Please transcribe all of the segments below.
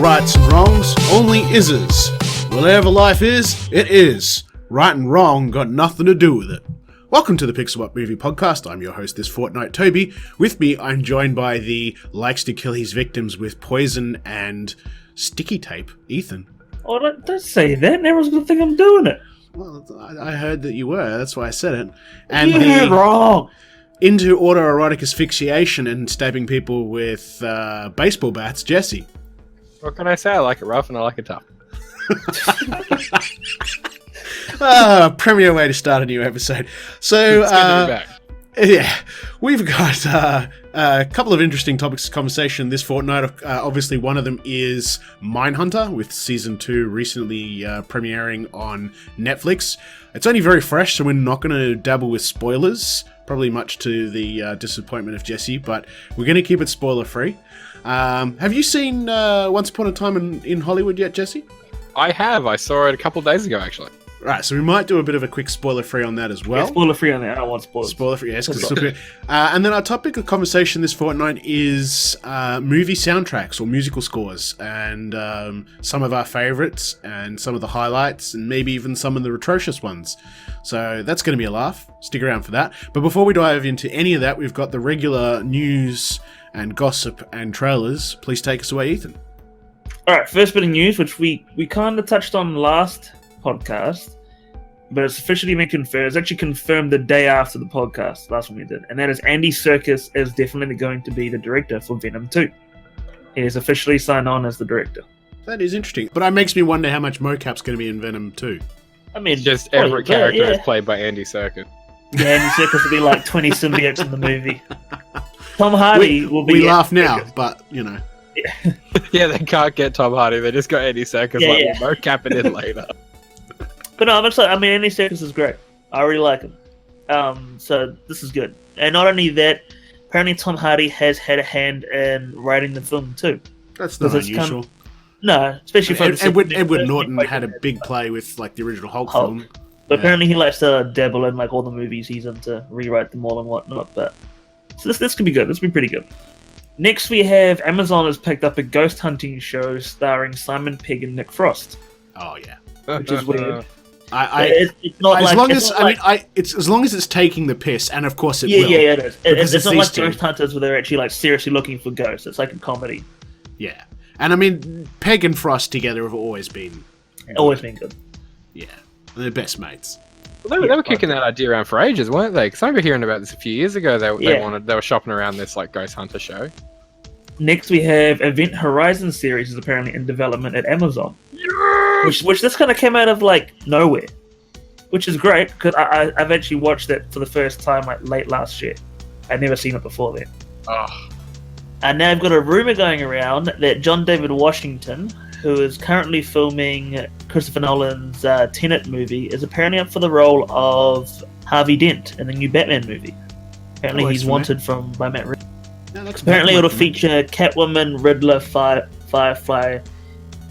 rights and wrongs, only ises. Whatever life is, it is. Right and wrong got nothing to do with it. Welcome to the Pixel Up Movie Podcast. I'm your host this fortnight, Toby. With me, I'm joined by the likes to kill his victims with poison and sticky tape, Ethan. Oh, don't say that. Everyone's going to think I'm doing it. Well, I heard that you were. That's why I said it. And You're wrong. Into autoerotic asphyxiation and stabbing people with baseball bats, Jesse. What can I say? I like it rough and I like it tough. Premier way to start a new episode. So, It's good to be back. Yeah, we've got a couple of interesting topics of conversation this fortnight. Obviously, one of them is Mindhunter, with Season 2 recently premiering on Netflix. It's only very fresh, so we're not going to dabble with spoilers, probably much to the disappointment of Jesse, but we're going to keep it spoiler-free. Have you seen Once Upon a Time in Hollywood yet, Jesse? I have. I saw it a couple of days ago, actually. Right, so we might do a bit of a quick spoiler-free on that as well. Yeah, spoiler-free on that. I don't want spoilers. Spoiler-free, yes. And then our topic of conversation this fortnight is movie soundtracks or musical scores, and some of our favourites, and some of the highlights, and maybe even some of the atrocious ones. So that's going to be a laugh. Stick around for that. But before we dive into any of that, we've got the regular news and gossip and trailers. Please take us away, Ethan. All right, first bit of news, which we kind of touched on last podcast, but it's officially been confirmed. It's actually confirmed the day after the podcast, last one we did, and that is Andy Serkis is definitely going to be the director for Venom 2. He is officially signed on as the director. That is interesting. But it makes me wonder how much mocap's going to be in Venom 2. I mean, Just every character is played by Andy Serkis. Yeah, Andy Serkis will be like 20 symbiotes in the movie. Tom Hardy will be... We laugh now, but, you know. Yeah, they can't get Tom Hardy. They just got Andy Serkis. We'll mocap it in later. But no, Andy Serkis is great. I really like him. So this is good. And not only that, apparently Tom Hardy has had a hand in writing the film too. That's not unusual. No, especially for Edward Norton had a big play with like the original Hulk film. But apparently he likes to dabble in like all the movies he's in to rewrite them all and whatnot. But so this could be good. This could be pretty good. Next we have Amazon has picked up a ghost hunting show starring Simon Pegg and Nick Frost. Oh yeah, which is weird. It's as long as it's taking the piss, and of course it will. Yeah, it is. It's not like Ghost Hunters where they're actually like seriously looking for ghosts. It's like a comedy. Yeah, and I mean Pegg and Frost together have always been good. Yeah, they're best mates. Well, they were kicking that idea around for ages, weren't they? Because I remember hearing about this a few years ago. They were shopping around this like Ghost Hunter show. Next, we have Event Horizon series is apparently in development at Amazon. Yes! Which this kind of came out of like nowhere, which is great because I've actually watched it for the first time like late last year. I'd never seen it before then. Oh. And now I've got a rumor going around that John David Washington, who is currently filming Christopher Nolan's Tenet movie, is apparently up for the role of Harvey Dent in the new Batman movie. Apparently he's wanted by Matt Reeves. No, apparently it'll feature Catwoman, Riddler, Firefly,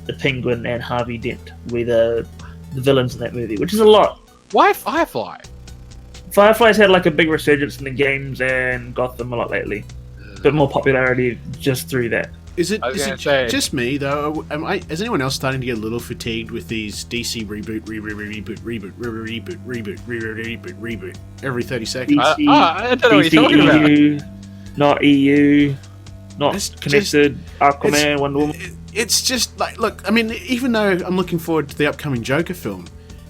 the Penguin, and Harvey Dent were the villains in that movie, which is a lot. Why Firefly? Firefly's had like a big resurgence in the games and Gotham a lot lately. A bit more popularity just through that. Is it just me though? Is anyone else starting to get a little fatigued with these DC reboot every 30 seconds? I don't know what you're talking about. Not EU, not connected. Aquaman, Wonder Woman. It's just like, look, I mean, even though I'm looking forward to the upcoming Joker film,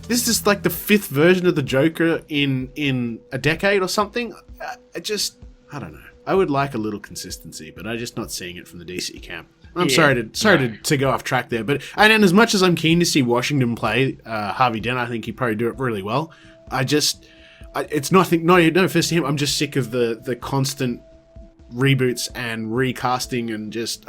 this is like the 5th version of the Joker in a decade or something. I don't know. I would like a little consistency, but I'm just not seeing it from the DC camp. I'm sorry to go off track there, but and as much as I'm keen to see Washington play Harvey Dent, I think he'd probably do it really well. It's nothing. No offense to him. I'm just sick of the constant reboots and recasting and just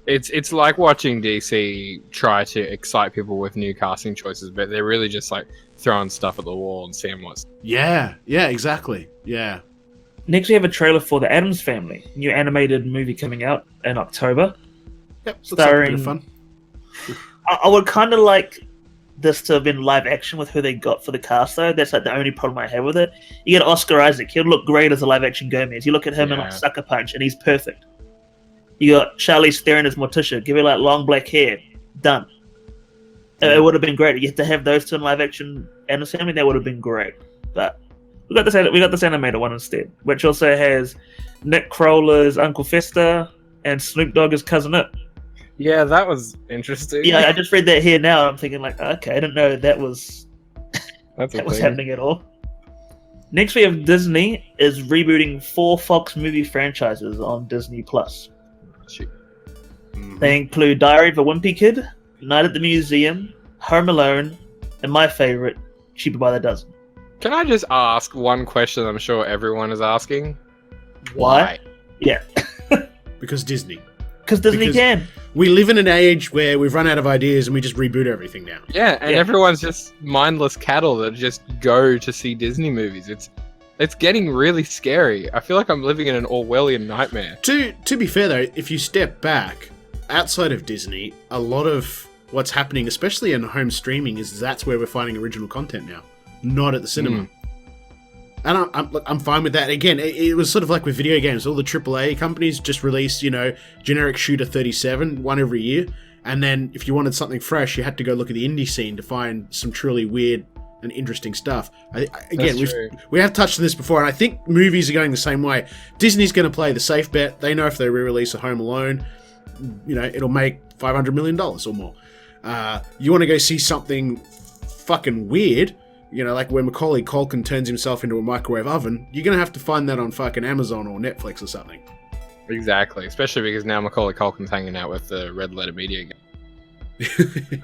It's like watching DC try to excite people with new casting choices, but they're really just like throwing stuff at the wall and seeing what's... Yeah, exactly. Yeah. Next we have a trailer for The Addams Family, new animated movie coming out in October. Yep, starring... Looks like a bit of fun. I would kind of like this to have been live action with who they got for the cast, though. That's like the only problem I have with it. You get Oscar Isaac. He'll look great as a live action Gomez. You look at him in like Sucker Punch, and he's perfect. You got Charlize Theron as Morticia. Give her like long black hair. Done. It would have been great. You had to have those two in live action, and assuming that would have been great. But we got this animated one instead, which also has Nick Kroll as Uncle Fester and Snoop Dogg as Cousin It. Yeah, that was interesting. Yeah, I just read that here now. I'm thinking like, okay, I didn't know that was That's that was happening at all. Next, we have Disney is rebooting 4 Fox movie franchises on Disney Plus. They include Diary of a Wimpy Kid, Night at the Museum, Home Alone, and my favorite, Cheaper by the Dozen. Can I just ask one question I'm sure everyone is asking? Why? Yeah. Because Disney. Because Disney can. We live in an age where we've run out of ideas and we just reboot everything now. Yeah, and everyone's just mindless cattle that just go to see Disney movies. It's getting really scary. I feel like I'm living in an Orwellian nightmare. To be fair though, if you step back, outside of Disney, a lot of what's happening, especially in home streaming, is that's where we're finding original content now, not at the cinema. And I'm fine with that. Again, it was sort of like with video games. All the AAA companies just released, generic shooter 37, one every year. And then if you wanted something fresh, you had to go look at the indie scene to find some truly weird and interesting stuff. We have touched on this before, and I think movies are going the same way. Disney's going to play the safe bet. They know if they re-release a Home Alone, it'll make $500 million or more. You want to go see something fucking weird, like when Macaulay Culkin turns himself into a microwave oven, you're going to have to find that on fucking Amazon or Netflix or something. Exactly, especially because now Macaulay Culkin's hanging out with the Red Letter Media gang.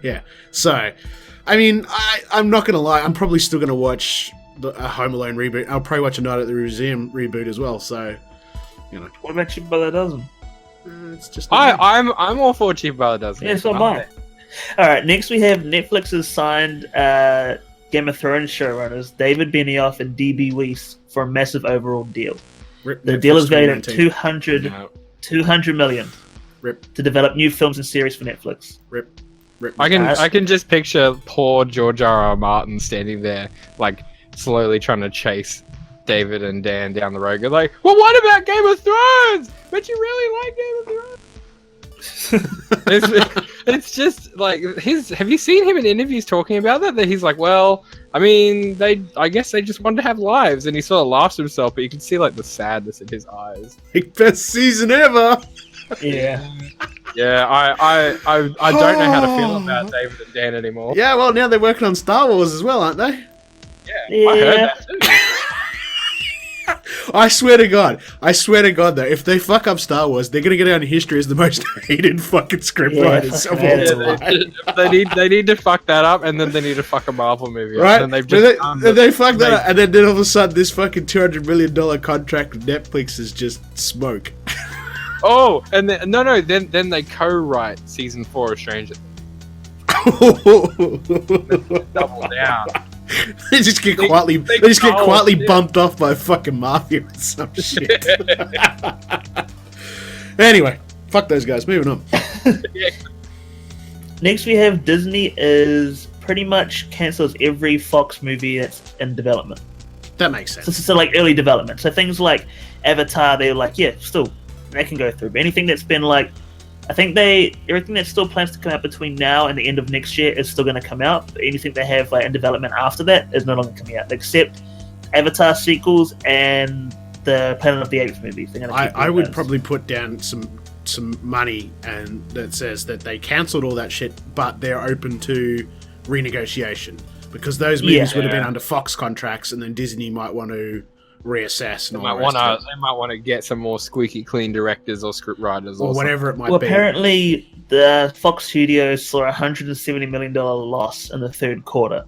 Yeah. So, I mean, I'm not going to lie, I'm probably still going to watch a Home Alone reboot. I'll probably watch a Night at the Museum reboot as well, so, What about Cheaper by the Dozen? It's just... I'm all for Cheaper by the Dozen. Yeah, so am I. Alright, next we have Netflix has signed Game of Thrones showrunners David Benioff and D.B. Weiss for a massive overall deal. The deal is valued at $200 million to develop new films and series for Netflix. I can just picture poor George R.R. Martin standing there, like slowly trying to chase David and Dan down the road. Go like, well, what about Game of Thrones? But you really like Game of Thrones? it's just like have you seen him in interviews talking about that he's like, well, I mean, I guess they just wanted to have lives, and he sort of laughs to himself, but you can see like the sadness in his eyes. Best season ever. Yeah. Yeah, I don't know how to feel about David and Dan anymore. Yeah, well, now they're working on Star Wars as well, aren't they? Yeah. I heard that too. I swear to God, though, if they fuck up Star Wars, they're gonna go down in history as the most hated fucking scriptwriters of all time. They need to fuck that up, and then they need to fuck a Marvel movie up. Right? And they've they fuck that up, and then all of a sudden, this fucking $200 million contract with Netflix is just smoke. Oh, and then, then they co-write season 4 of Stranger Things. Double down. They just get quietly bumped off by fucking mafia or some shit. Anyway, fuck those guys. Moving on. Next, we have Disney is pretty much cancels every Fox movie that's in development. That makes sense. So like early development. So things like Avatar, they're like, yeah, still they can go through. But anything that's been like, I think everything that still plans to come out between now and the end of next year is still going to come out. But anything they have like in development after that is no longer coming out, except Avatar sequels and the Planet of the Apes movies. They're going to keep I would probably put down some money and that says that they cancelled all that shit, but they're open to renegotiation because those movies would have been under Fox contracts, and then Disney might want to reassess. They might want to get some more squeaky clean directors or script writers or whatever it might be. Well, apparently the Fox Studios saw a $170 million loss in the third quarter.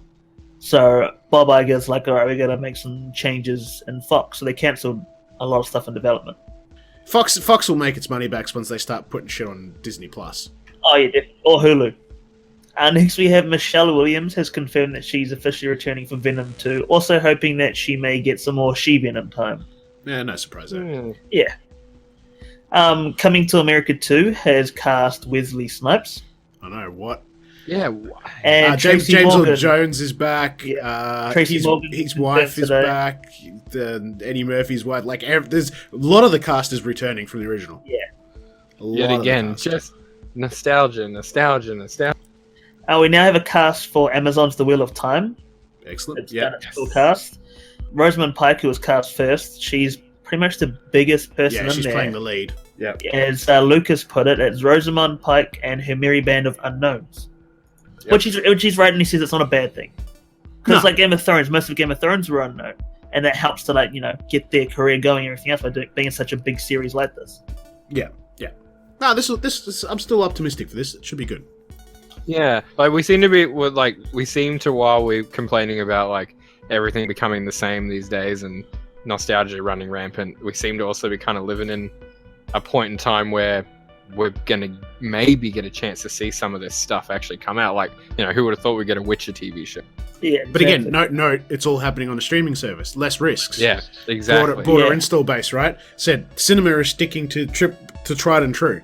So Bob Iger's like, all right, we got to make some changes in Fox. So they cancelled a lot of stuff in development. Fox will make its money back once they start putting shit on Disney Plus. Oh yeah, or Hulu. Next, we have Michelle Williams has confirmed that she's officially returning for Venom 2, also hoping that she may get some more She-Venom time. Yeah, no surprise there. Yeah. Coming to America 2 has cast Wesley Snipes. I know, what? Yeah. And James Earl Jones is back. Yeah. His wife is back. Eddie Murphy's wife. Like, there's a lot of the cast is returning from the original. Yeah. Yet again, just nostalgia. We now have a cast for Amazon's The Wheel of Time. Excellent. It's done its full cast. Rosamund Pike, who was cast first, she's pretty much the biggest person in there. Yeah, she's playing the lead. Yeah. As Lucas put it, it's Rosamund Pike and her merry band of unknowns. Yep. Which he's right, and he says it's not a bad thing. Because like Game of Thrones, most of Game of Thrones were unknown. And that helps to get their career going and everything else by being such a big series like this. Yeah. No, this I'm still optimistic for this. It should be good. Yeah, like we seem to while we're complaining about like everything becoming the same these days and nostalgia running rampant, we seem to also be kind of living in a point in time where we're gonna maybe get a chance to see some of this stuff actually come out. Like, who would have thought we'd get a Witcher TV show? Yeah, but again, note, it's all happening on a streaming service. Less risks. Yeah, exactly. Broader install base, right? Said cinema is sticking to tried and true.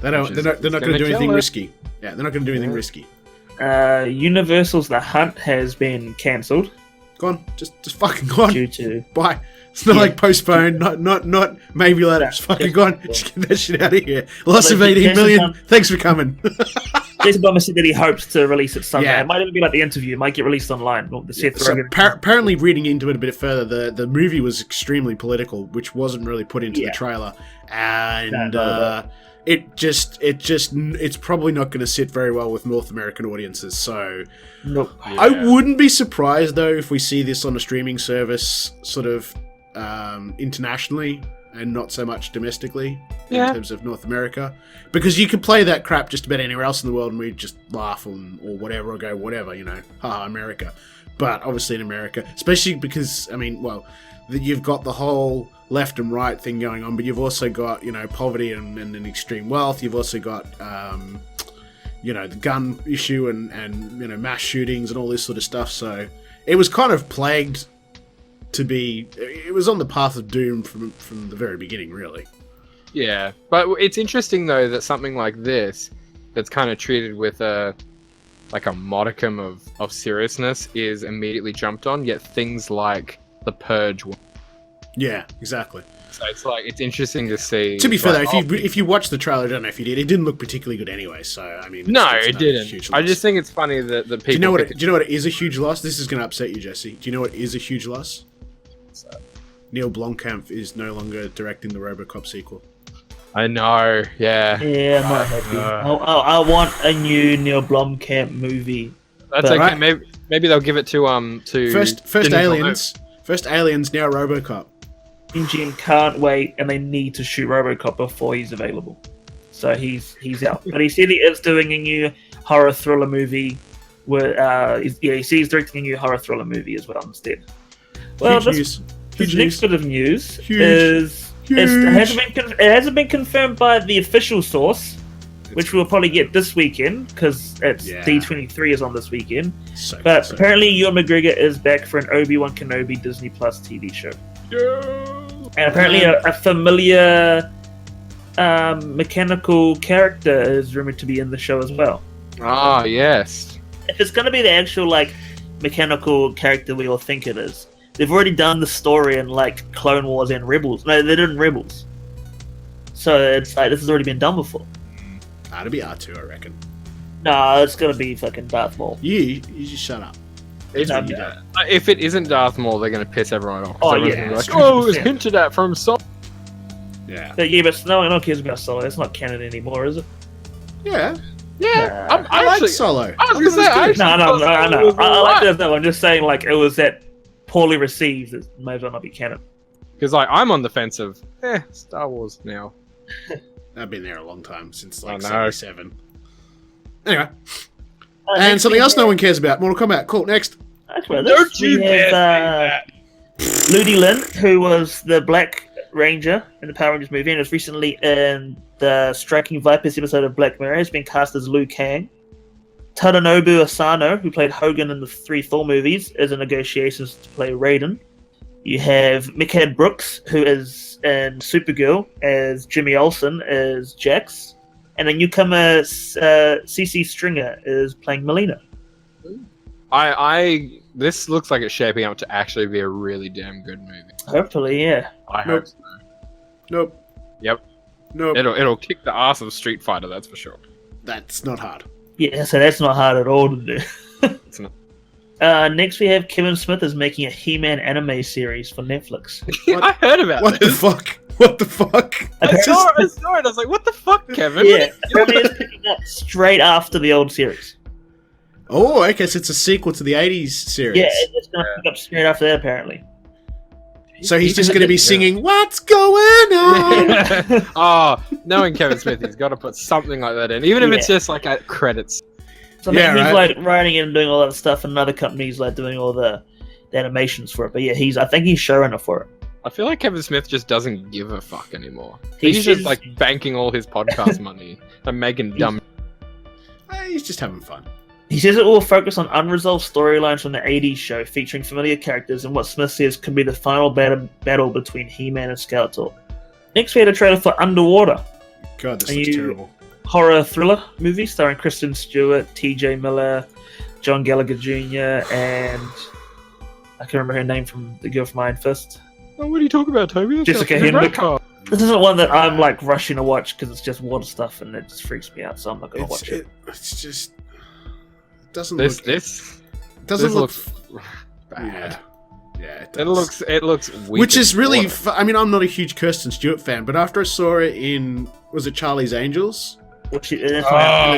They're not going to do anything risky. Yeah, they're not going to do anything risky. Universal's The Hunt has been cancelled. Gone. Just fucking gone. Due to bye. It's not like postponed. Not maybe later. Just fucking gone. Just get that shit out of here. Loss of 18 million. Thanks for coming. Jason Blum said that he hopes to release it someday. Yeah. It might even be like the interview. It might get released online. Apparently, reading into it a bit further, the movie was extremely political, which wasn't really put into the trailer, and it's probably not going to sit very well with North American audiences. So, nope. I wouldn't be surprised though if we see this on a streaming service, sort of internationally and not so much domestically in terms of North America, because you could play that crap just about anywhere else in the world and we'd just laugh or whatever, or go whatever, haha, America. But obviously in America, especially because you've got the whole left and right thing going on, but you've also got poverty and extreme wealth. You've also got the gun issue and mass shootings and all this sort of stuff. So it was kind of plagued to be. It was on the path of doom from the very beginning, really. Yeah, but it's interesting though that something like this, that's kind of treated with a modicum of seriousness, is immediately jumped on. Yet things like The Purge. Yeah, exactly. So it's interesting to see. To be fair, though, if you watch the trailer, I don't know if you did. It didn't look particularly good anyway. So I mean, it didn't. I just think it's funny that the people. Do you know what is a huge loss? This is going to upset you, Jesse. Do you know what is a huge loss? Neil Blomkamp is no longer directing the RoboCop sequel. I know. Yeah. Yeah, I'm not happy. I want a new Neil Blomkamp movie. That's okay. Right. Maybe they'll give it to first Aliens. First Aliens, now RoboCop. Jim can't wait, and they need to shoot RoboCop before he's available. So he's out. But he said he is doing a new horror thriller movie. He's directing a new horror thriller movie as well instead. Well, this next bit of news is it hasn't been confirmed by the official source, which we'll probably get this weekend because D23 is on this weekend. But apparently, Ewan McGregor is back for an Obi-Wan Kenobi Disney Plus TV show. And apparently, a familiar mechanical character is rumored to be in the show as well. Ah, yes. If it's going to be the actual mechanical character we all think it is. They've already done the story in Clone Wars and Rebels. No, they did in Rebels. So it's this has already been done before. It'll be R2, I reckon. No, it's gonna be fucking Darth Maul. You just shut up. If it isn't Darth Maul, they're gonna piss everyone off. Oh yeah. It was hinted at from Solo. Yeah. But no one cares about Solo. It's not canon anymore, is it? Yeah. Yeah. Nah. I like Solo. I was gonna say. No. I like that though. I'm just saying, it was that poorly received. It may as well not be canon. Because I'm on the fence of Star Wars now. I've been there a long time, since 77. Anyway. And something else that. No one cares about. Mortal Kombat. Cool, next. Don't you have Ludi Lin, who was the Black Ranger in the Power Rangers movie and was recently in the Striking Vipers episode of Black Mirror, has been cast as Liu Kang. Tadanobu Asano, who played Hogan in the 3 Thor movies, is in negotiations to play Raiden. You have Mickhead Brooks, who is in Supergirl as Jimmy Olsen as Jax. And a newcomer, CC Stringer, is playing Melina. This looks like it's shaping up to actually be a really damn good movie. Hopefully, yeah. I hope so. Nope. Yep. No, It'll kick the ass of Street Fighter, that's for sure. that's not hard. Yeah, so that's not hard at all to do. It's not. Next, we have Kevin Smith is making a He-Man anime series for Netflix. I heard about What the this. fuck? What the fuck? I saw it. I was like, what the fuck, Kevin? Yeah, apparently it's picking up straight after the old series. Oh, okay, so it's a sequel to the 80s series. Yeah, it's going to pick up straight after that, apparently. So he's just going to be singing, "What's going on?" Oh, knowing Kevin Smith, he's got to put something like that in, even if it's just like at credits. So I mean, Yeah, he's right. like writing it and doing all that stuff, and another company's like doing all the animations for it. But yeah, I think he's showrunner for it. I feel like Kevin Smith just doesn't give a fuck anymore. He He's just says- like banking all his podcast money and making dumb. He's just having fun. He says it will focus on unresolved storylines from the 80s show featuring familiar characters and what Smith says could be the final battle between He-Man and Skeletor. Next, we had a trailer for Underwater, God, this Are looks you- terrible. horror thriller movie starring Kristen Stewart, T.J. Miller, John Gallagher Jr., and I can't remember her name from The Girl from Iron Fist. Oh, what are you talking about, Toby? That's Jessica not- Henwick. Oh. This isn't one that I'm like rushing to watch because it's just water stuff and it just freaks me out, so I'm not going to watch it. It's just... It doesn't This look... this It doesn't look... looks bad. bad. Yeah, it does. It looks weak Which is as really... water. I mean, I'm not a huge Kirsten Stewart fan, but after I saw it in... Was it Charlie's Angels? That's Oh. In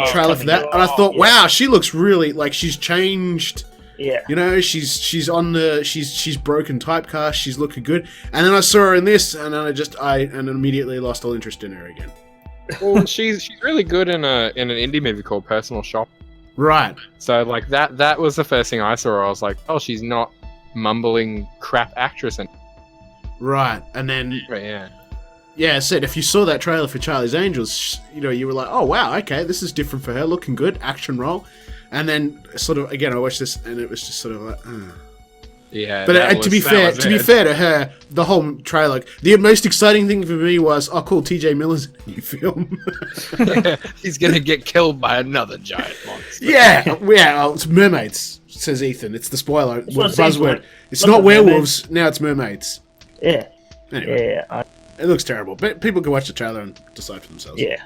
the trailer for that, and I thought, wow, she looks really... Like, she's changed... Yeah. You know, she's on the... She's broken typecast, she's looking good. And then I saw her in this, and then I immediately lost all interest in her again. Well, she's really good in an indie movie called Personal Shop. Right. So like that was the first thing I saw. I was like, oh, she's not mumbling crap actress. And Right. And then... yeah, Yeah, I said, if you saw that trailer for Charlie's Angels, you know, you were like, oh, wow, okay, this is different for her, looking good, action role. And then, sort of, again, I watched this, and it was just sort of like, yeah. But that to be was fair to her, the whole trailer, the most exciting thing for me was, oh, cool, TJ Miller's in a new film. He's gonna get killed by another giant monster. yeah, it's mermaids, says Ethan. It's the spoiler what it says, buzzword. right? It's Lots not of werewolves, now it's mermaids. Yeah. Anyway, Yeah. it looks terrible, but people can watch the trailer and decide for themselves. Yeah.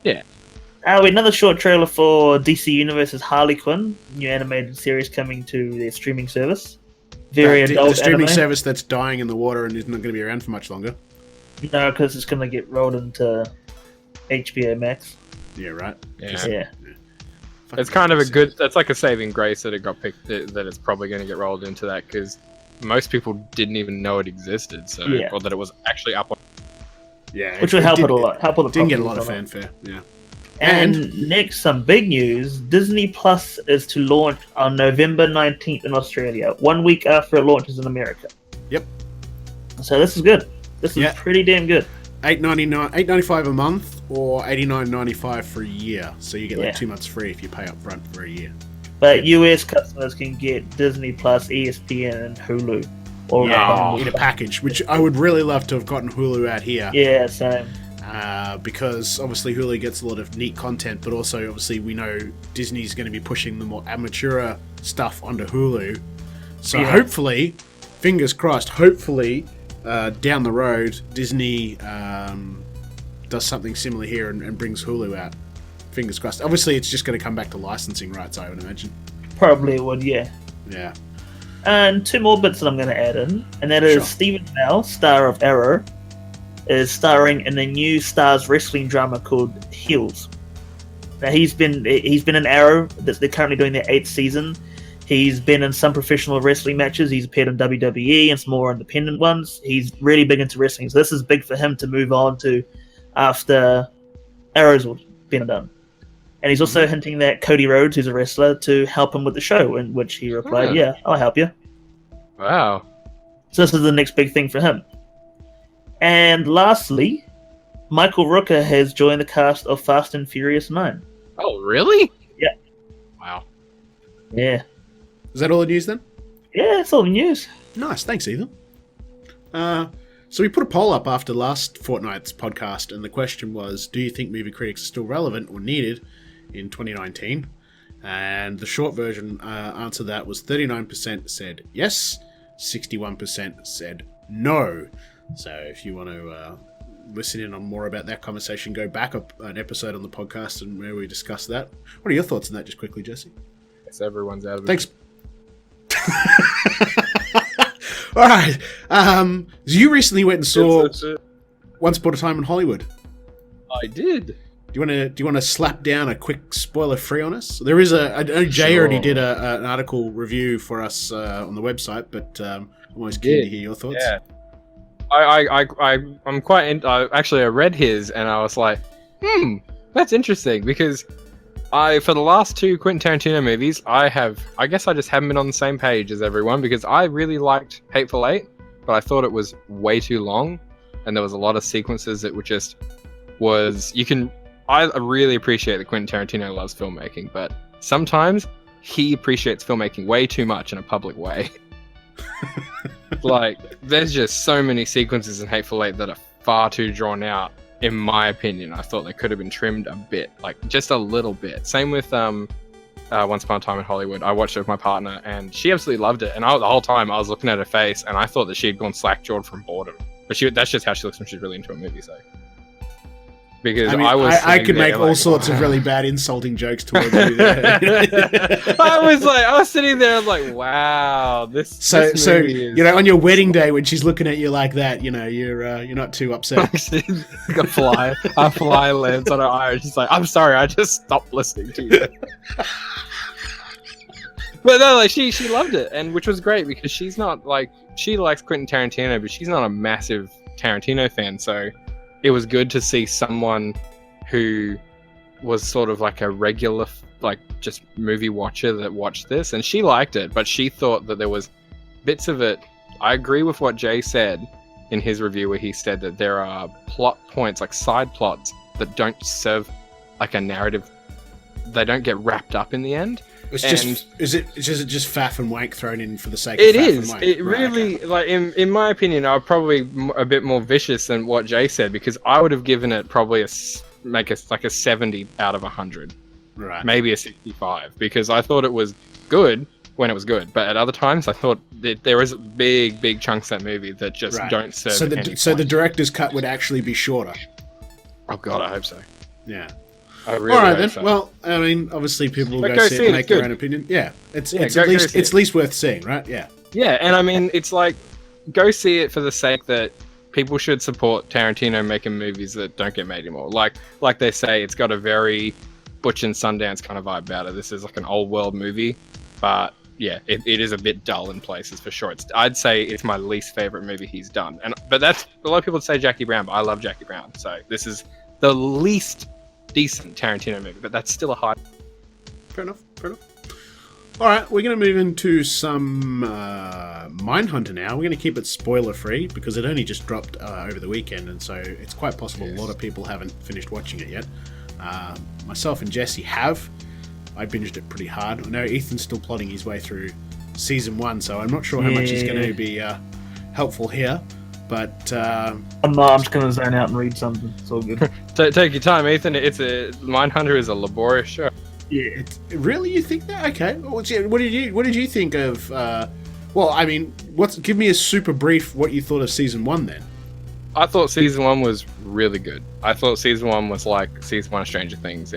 Yeah. Another short trailer for DC Universe's Harley Quinn, new animated series coming to their streaming service. Very The adult streaming anime. service that's dying in the water and is not going to be around for much longer. No, because it's going to get rolled into HBO Max. Yeah, right. Yeah. Yeah. It's kind of a good. That's like a saving grace that it got picked. That it's probably going to get rolled into that because most people didn't even know it existed. So Yeah. or that it was actually up on. Yeah, Which would help it a lot. Help all the Didn't get a lot properties of on it. fanfare. Yeah. And next, some big news. Disney Plus is to launch on November 19th in Australia, 1 week after it launches in America. Yep. So this is good. This is Yeah. pretty damn good. $8.95 a month or $89.95 for a year. So you get Yeah. like 2 months free if you pay up front for a year. But US customers can get Disney Plus, ESPN, and Hulu. All Yeah, in in a one. package, which I would really love to have gotten Hulu out here. Yeah, same. Because obviously Hulu gets a lot of neat content, but also obviously we know Disney's going to be pushing the more amateur stuff onto Hulu. So Yeah. hopefully, fingers crossed, hopefully down the road Disney does something similar here and brings Hulu out. Fingers crossed. Obviously it's just going to come back to licensing rights, I would imagine. Probably would, yeah. Yeah. And two more bits that I'm going to add in, and that is Sure. Stephen Amell, star of Arrow, is starring in a new Stars wrestling drama called Heels. Now he's been in Arrow. They're currently doing their 8th season. He's been in some professional wrestling matches. He's appeared in WWE and some more independent ones. He's really big into wrestling, so this is big for him to move on to after Arrow's been done. And he's also hinting that Cody Rhodes, who's a wrestler, to help him with the show, in which he replied, Oh. yeah, I'll help you. Wow. So this is the next big thing for him. And lastly, Michael Rooker has joined the cast of Fast and Furious 9. Oh, really? Yeah. Wow. Yeah. Is that all the news then? Yeah, that's all the news. Nice, thanks, Ethan. So we put a poll up after last fortnight's podcast, and the question was, do you think movie critics are still relevant or needed in 2019? And the short version answer to that was 39% said yes, 61% said no. So if you want to listen in on more about that conversation, go back up an episode on the podcast and where we discuss that. What are your thoughts on that, just quickly, Jesse? Yes, everyone's out of it. Thanks. All right. So you recently went and saw Once Upon a Time in Hollywood. I did. Do you want to slap down a quick spoiler free on us? There is I know Jay already did an article review for us on the website, but I'm always keen to hear your thoughts. Yeah. I'm quite. Actually, I read his and I was like, that's interesting because for the last 2 Quentin Tarantino movies, I guess I just haven't been on the same page as everyone because I really liked Hateful Eight, but I thought it was way too long, and there was a lot of sequences that I really appreciate that Quentin Tarantino loves filmmaking, but sometimes he appreciates filmmaking way too much in a public way. Like, there's just so many sequences in Hateful Eight that are far too drawn out, in my opinion. I thought they could have been trimmed a bit, like just a little bit. Same with Once Upon a Time in Hollywood. I watched it with my partner, and she absolutely loved it. And the whole time I was looking at her face, and I thought that she had gone slack-jawed from boredom. But that's just how she looks when she's really into a movie, so... Because I could make all sorts of really bad insulting jokes towards you there. I was sitting there, I'm like, wow, this movie is... on your wedding day when she's looking at you like that, you're not too upset. a fly lands on her eye, and she's like, I'm sorry, I just stopped listening to you. But no, like she loved it, and which was great because she's not like, she likes Quentin Tarantino, but she's not a massive Tarantino fan, so it was good to see someone who was sort of like a regular, like just movie watcher that watched this, and she liked it, but she thought that there was bits of it. I agree with what Jay said in his review, where he said that there are plot points, like side plots, that don't serve like a narrative. They don't get wrapped up in the end. Is it just faff and wank thrown in for the sake of faff and wank? It really, like, in my opinion, I'm probably a bit more vicious than what Jay said, because I would have given it probably a 70 out of 100. Right. Maybe a 65, because I thought it was good when it was good, but at other times I thought that there was big chunks of that movie that just don't serve So the director's cut would actually be shorter? Oh God, I hope so. Yeah. I really All right then. so. Well, I mean, obviously people will go see it and make their own opinion. Yeah, it's at least worth seeing, right? Yeah. Yeah, and I mean, it's like, go see it for the sake that people should support Tarantino making movies that don't get made anymore. Like they say, it's got a very Butch and Sundance kind of vibe about it. This is like an old world movie, but yeah, it is a bit dull in places for sure. I'd say it's my least favorite movie he's done, but that's a lot of people say Jackie Brown, but I love Jackie Brown, so this is the least decent Tarantino movie, but that's still a high. Fair enough. All right, we're going to move into some Mindhunter now. We're going to keep it spoiler free because it only just dropped over the weekend, and so it's quite possible a lot of people haven't finished watching it yet. Myself and Jesse have. I binged it pretty hard. I know Ethan's still plotting his way through season 1, so I'm not sure how much he's going to be helpful here. But I'm just going to zone out and read something. It's all good. Take your time, Ethan. Mindhunter is a laborious show. Yeah. Really, you think that? Okay. What did you think of? Well, I mean, give me a super brief what you thought of season 1 then. I thought season 1 was really good. I thought season 1 was like season 1 of Stranger Things.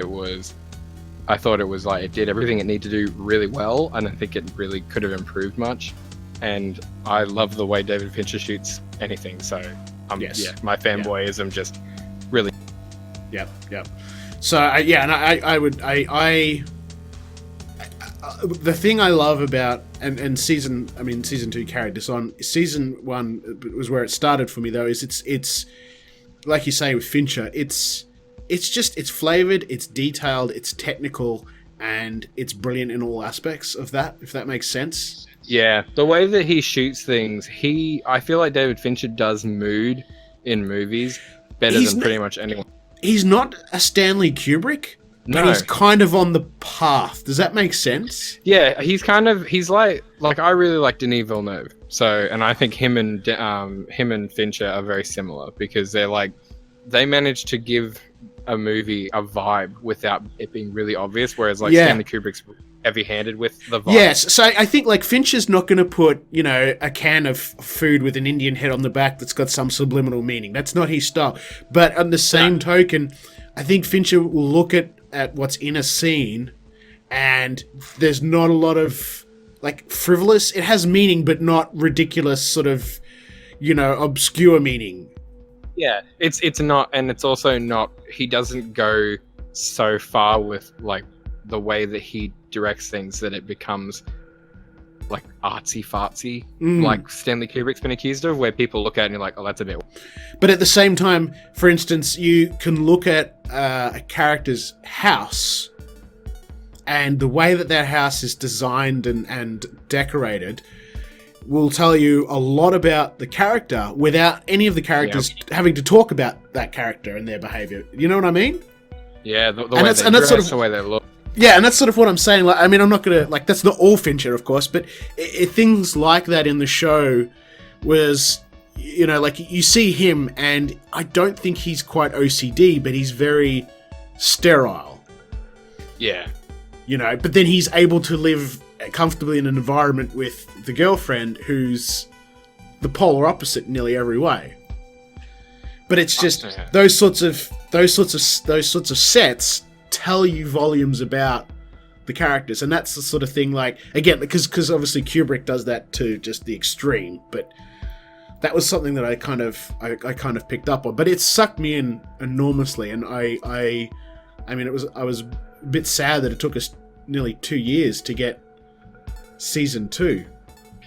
I thought it was like, it did everything it needed to do really well. I don't think it really could have improved much. And I love the way David Fincher shoots anything. So, my fanboyism just really. Yep. So, I would the thing I love about and season 2 carried this on. Season 1 was where it started for me though. Is it's like you say with Fincher, it's flavored, it's detailed, it's technical, and it's brilliant in all aspects of that. If that makes sense. Yeah, the way that he shoots things, I feel like David Fincher does mood in movies better than pretty much anyone. He's not a Stanley Kubrick, but he's kind of on the path. Does that make sense? Yeah, he's like I really like Denis Villeneuve. So, and I think him and Fincher are very similar because they manage to give a movie a vibe without it being really obvious, whereas Stanley Kubrick's heavy-handed with the violence. Yes, so I think like Fincher's not going to put, you know, a can of food with an Indian head on the back that's got some subliminal meaning. That's not his style. But on the same token, I think Fincher will look at what's in a scene, and there's not a lot of like frivolous. It has meaning, but not ridiculous sort of, you know, obscure meaning. Yeah, it's not, and it's also not. He doesn't go so far with like the way that he directs things that it becomes like artsy fartsy, like Stanley Kubrick's been accused of, where people look at it and you're like, oh, that's a bit. But at the same time, for instance, you can look at a character's house, and the way that house is designed and decorated will tell you a lot about the character without any of the characters having to talk about that character and their behavior. You know what I mean? Yeah, the way they dress, sort of, the way they look. Yeah, and that's sort of what I'm saying. Like, I mean, I'm not gonna like that's not all Fincher, of course, but things like that in the show was, you know, like you see him, and I don't think he's quite OCD, but he's very sterile. Yeah, you know, but then he's able to live comfortably in an environment with the girlfriend who's the polar opposite in nearly every way. But it's just those sorts of sets tell you volumes about the characters, and that's the sort of thing, like, again, because obviously Kubrick does that to just the extreme, but that was something that I kind of picked up on, but it sucked me in enormously, and I mean, I was a bit sad that it took us nearly 2 years to get season 2.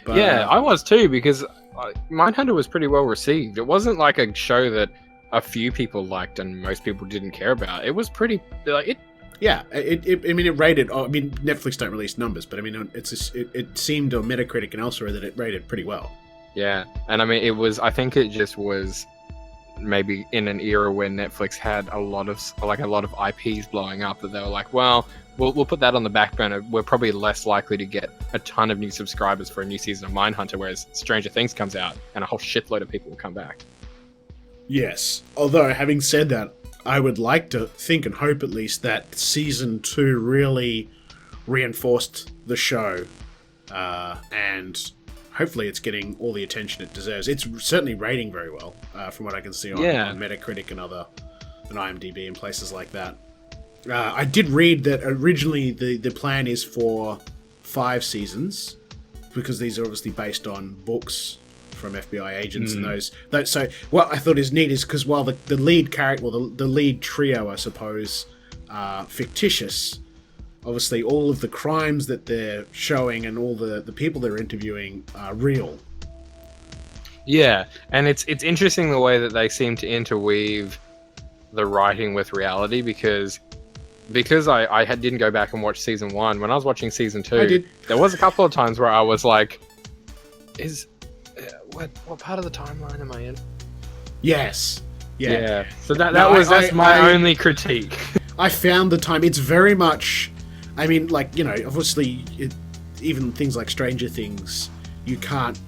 But, yeah, I was too, because Mindhunter was pretty well received. It wasn't like a show that a few people liked and most people didn't care about. It was pretty like it. Yeah, I mean, it rated. I mean, Netflix don't release numbers, but I mean, it seemed on Metacritic and elsewhere that it rated pretty well. Yeah, and I mean, it was. I think it just was maybe in an era where Netflix had a lot of IPs blowing up, that they were like, well, we'll put that on the back burner. We're probably less likely to get a ton of new subscribers for a new season of Mindhunter, whereas Stranger Things comes out and a whole shitload of people will come back. Yes, although having said that, I would like to think and hope at least that season 2 really reinforced the show, and hopefully it's getting all the attention it deserves. It's certainly rating very well, from what I can see on Metacritic and IMDb and places like that. I did read that originally the plan is for 5 seasons, because these are obviously based on books from FBI agents and those. So what I thought is neat is because while the lead character, well, the lead trio, I suppose, are fictitious, obviously all of the crimes that they're showing and all the people they're interviewing are real. Yeah, and it's interesting the way that they seem to interweave the writing with reality, because I didn't go back and watch season 1. When I was watching season 2, there was a couple of times where I was like, what part of the timeline am I in? Yes. Yeah. So that's my only critique. I found the time. It's very much, I mean, like, you know, obviously, even things like Stranger Things, you can't,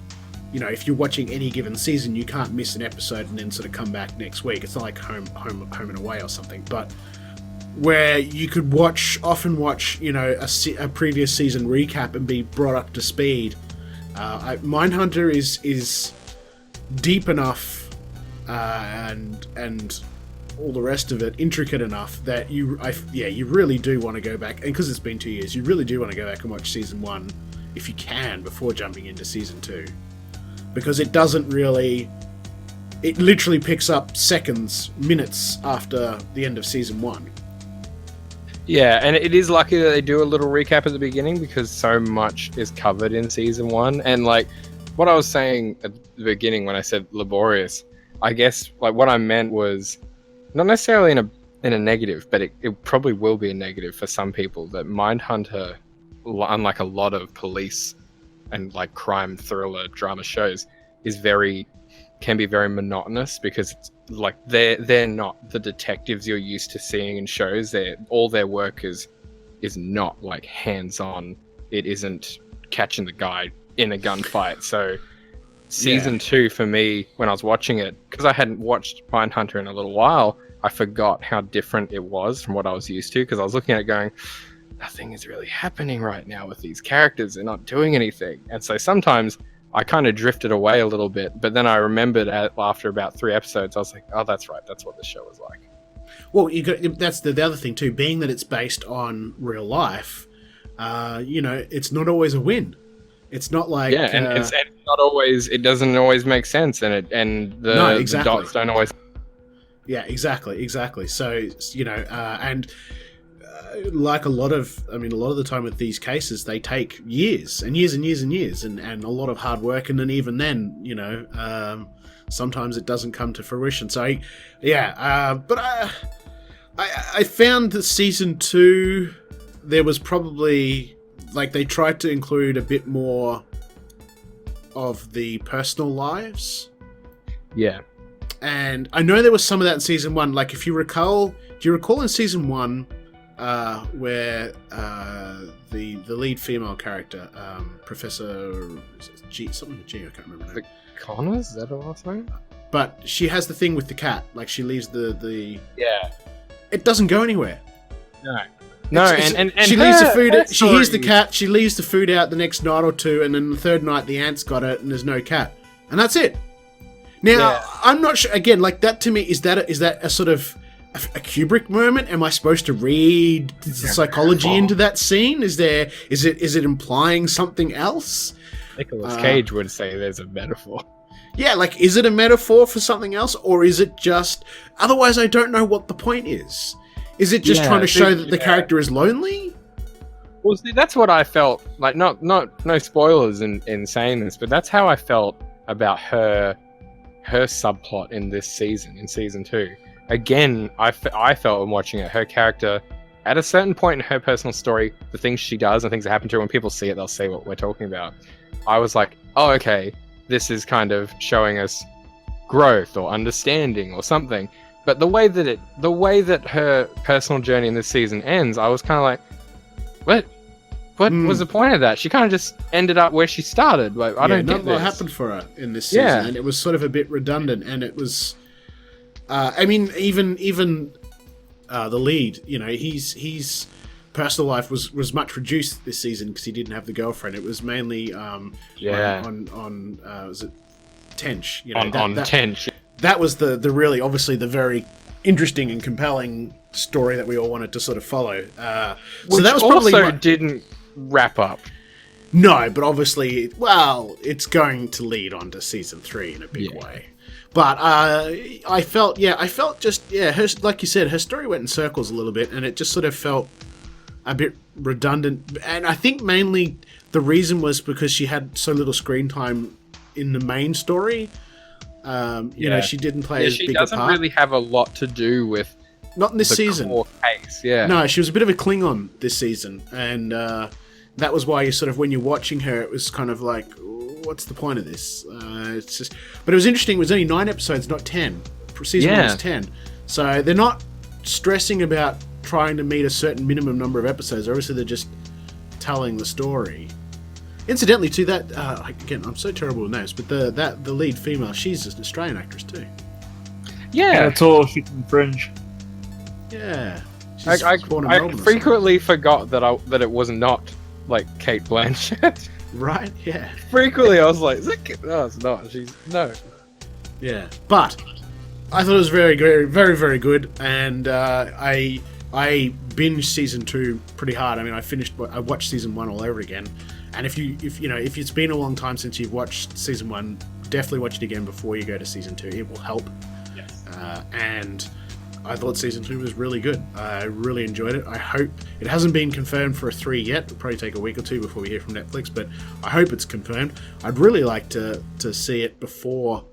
you know, if you're watching any given season, you can't miss an episode and then sort of come back next week. It's not like Home and Away or something, but where you could often watch, you know, a previous season recap and be brought up to speed. Mindhunter is deep enough and all the rest of it intricate enough that you really do want to go back, and because it's been 2 years, you really do want to go back and watch season 1 if you can before jumping into season 2, because it literally picks up minutes after the end of season 1. Yeah, and it is lucky that they do a little recap at the beginning, because so much is covered in season 1. And like what I was saying at the beginning when I said laborious, I guess like what I meant was not necessarily in a negative, but it probably will be a negative for some people, that Mindhunter, unlike a lot of police and like crime thriller drama shows, can be very monotonous, because it's like they're not the detectives you're used to seeing in shows. All their work is not like hands-on. It isn't catching the guy in a gunfight. So season 2 for me, when I was watching it, because I hadn't watched Mindhunter in a little while, I forgot how different it was from what I was used to, because I was looking at it going, nothing is really happening right now with these characters. They're not doing anything. And so sometimes I kind of drifted away a little bit, but then I remembered after about 3 episodes, I was like, oh, that's right. That's what the show was like. Well, that's the other thing too, being that it's based on real life, it's not always a win. It's not like and it's not always. It doesn't always make sense, and the dots don't always. Yeah, exactly. So like a lot of the time with these cases, they take years and years and years and years, and a lot of hard work, and then even then, sometimes it doesn't come to fruition. So, but I found that season 2, there was probably, like, they tried to include a bit more of the personal lives. Yeah. And I know there was some of that in season 1. Like, if you recall, do you recall in season 1 where the lead female character, Professor G, something with G, I can't remember her name. Connors? Is that her last name? But she has the thing with the cat. Like, she leaves the Yeah. It doesn't go anywhere. No, and she leaves the food. She hears the cat. She leaves the food out the next night or two, and then the third night the ants got it, and there's no cat, and that's it. Now I'm not sure. Again, like that to me, is that a sort of a Kubrick moment? Am I supposed to read the psychology into that scene? Is it implying something else? Nicolas Cage would say there's a metaphor. Yeah, like, is it a metaphor for something else, or is it just? Otherwise, I don't know what the point is. Is it just trying to show that the character is lonely? Well, see, that's what I felt. Like, no spoilers in saying this, but that's how I felt about her subplot in this season, in season 2. Again, I felt when watching it, her character, at a certain point in her personal story, the things she does and things that happen to her, when people see it, they'll see what we're talking about. I was like, oh, okay, this is kind of showing us growth or understanding or something. But the way that her personal journey in this season ends, I was kind of like, what was the point of that? She kind of just ended up where she started. Like, I don't get this. What happened for her in this season, and it was sort of a bit redundant. And it was, even the lead, his personal life was much reduced this season because he didn't have the girlfriend. It was mainly on was it Tench? Tench. That was the really, obviously, the very interesting and compelling story that we all wanted to sort of follow. So that was probably also didn't wrap up. No, but obviously, it's going to lead on to season 3 in a big way. But I felt just, like you said, her story went in circles a little bit, and it just sort of felt a bit redundant. And I think mainly the reason was because she had so little screen time in the main story. She didn't play as big a part. She doesn't really have a lot to do with not in this season. Core case, No, she was a bit of a Klingon this season, and that was why you sort of, when you're watching her, it was kind of like, what's the point of this? It's just, but it was interesting. It was only 9 episodes, not 10. Season 1 was 10, so they're not stressing about trying to meet a certain minimum number of episodes. Obviously, they're just telling the story. Incidentally, too, that again, I'm so terrible with names, but the lead female, she's an Australian actress too. Yeah, it's all she's in Fringe. Yeah, I frequently forgot that it was not like Kate Blanchett. Right? Yeah. Frequently, I was like, no, it's not. No. Yeah, but I thought it was very, very, very, very good, and I binged season 2 pretty hard. I mean, I watched season 1 all over again. And if it's been a long time since you've watched season 1, definitely watch it again before you go to season 2. It will help. Yes. And I thought season 2 was really good. I really enjoyed it. I hope it hasn't been confirmed for a 3 yet. It'll probably take a week or 2 before we hear from Netflix, but I hope it's confirmed. I'd really like to see it before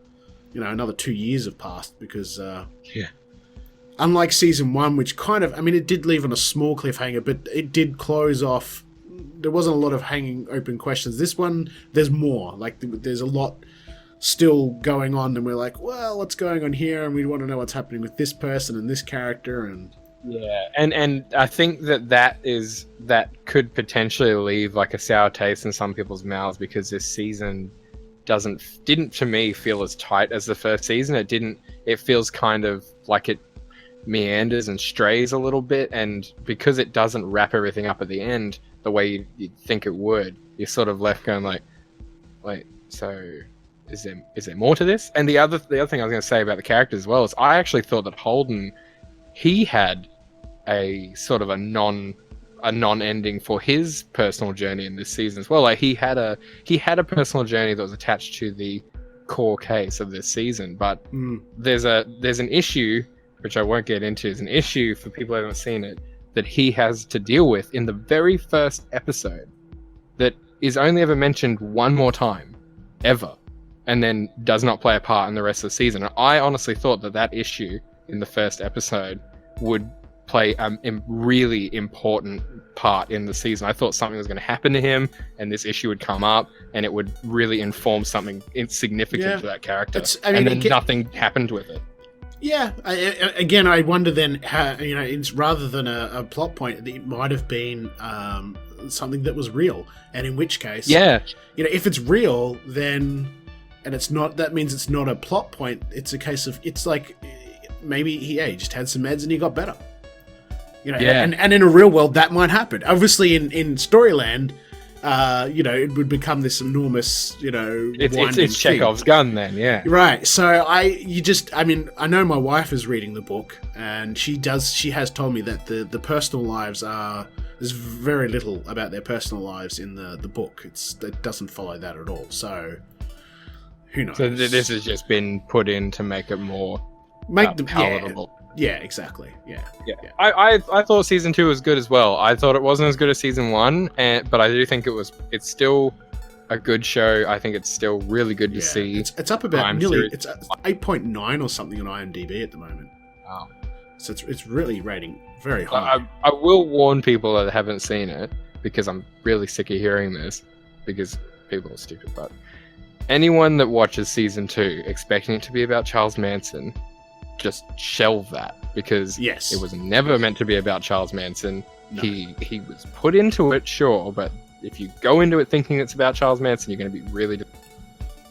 another 2 years have passed, because unlike season 1, which kind of, it did leave on a small cliffhanger, but it did close off. There wasn't a lot of hanging open questions. This one, there's more. Like, there's a lot still going on, and we're like, well, what's going on here? And we want to know what's happening with this person and this character. And and I think that could potentially leave like a sour taste in some people's mouths, because this season didn't to me feel as tight as the first season. It feels kind of like it meanders and strays a little bit, and because it doesn't wrap everything up at the end the way you'd think it would, you're sort of left going like, wait, so is there more to this? And the other thing I was going to say about the characters as well is I actually thought that Holden, he had a sort of a non-ending for his personal journey in this season as well. Like he had a personal journey that was attached to the core case of this season, but there's an issue, which I won't get into, is an issue for people who haven't seen it, that he has to deal with in the very first episode that is only ever mentioned one more time, ever, and then does not play a part in the rest of the season. And I honestly thought that issue in the first episode would play a really important part in the season. I thought something was going to happen to him, and this issue would come up, and it would really inform something insignificant to that character. And then nothing happened with it. Yeah, I wonder then how, it's rather than a plot point, it might have been something that was real, and in which case, if it's real, then, and it's not, that means it's not a plot point. It's a case of, it's like maybe he just had some meds and he got better. And in a real world that might happen. Obviously, in Storyland, it would become this enormous, it's Chekhov's gun then, yeah. Right. So I know my wife is reading the book, and she has told me that the personal lives there's very little about their personal lives in the book. It doesn't follow that at all. So who knows? So this has just been put in to make it more palatable. Yeah, exactly. Yeah. I thought season 2 was good as well. I thought it wasn't as good as season 1, but I do think it's still a good show. I think it's still really good to see. It's up about it's 8.9 or something on IMDb at the moment. Wow. So it's really rating very high. I will warn people that haven't seen it, because I'm really sick of hearing this, because people are stupid, but anyone that watches season 2 expecting it to be about Charles Manson, just shelve that, because it was never meant to be about Charles Manson. No. He was put into it, sure, but if you go into it thinking it's about Charles Manson, you're going to be really...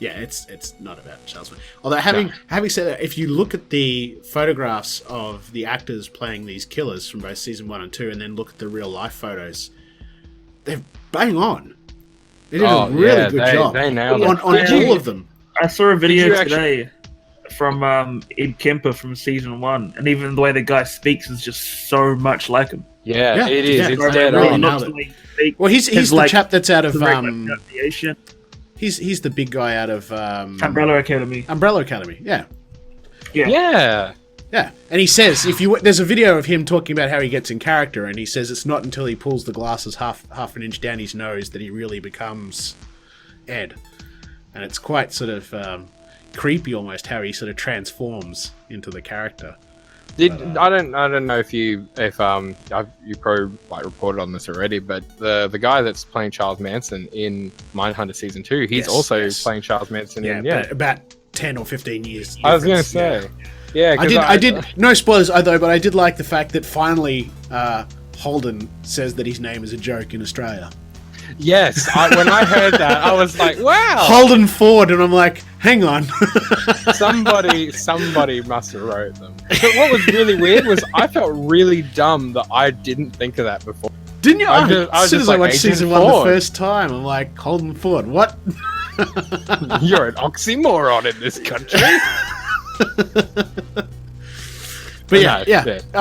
it's not about Charles Manson. Although, having said that, if you look at the photographs of the actors playing these killers from both season 1 and 2, and then look at the real life photos, they're bang on. They did a really good job they nailed on all of them. I saw a video today from Ed Kemper from season 1, and even the way the guy speaks is just so much like him. Yeah, it is. Yeah, it's dead on. Well, he's the chap that's out of he's the big guy out of Umbrella Academy. Yeah. And he says, there's a video of him talking about how he gets in character, and he says it's not until he pulls the glasses half an inch down his nose that he really becomes Ed, and it's quite sort of creepy almost how he sort of transforms into the character. I don't know if you probably reported on this already, but the guy that's playing Charles Manson in Mindhunter season 2, he's also playing Charles Manson about 10 or 15 years. I was going to say, I did no spoilers though, but I did like the fact that finally Holden says that his name is a joke in Australia. Yes, when I heard that, I was like, wow! Holden Ford, and I'm like, hang on. Somebody must have wrote them. But what was really weird was I felt really dumb that I didn't think of that before. Didn't you? As soon as I watched season 1 the first time, I'm like, Holden Ford, what? You're an oxymoron in this country. But I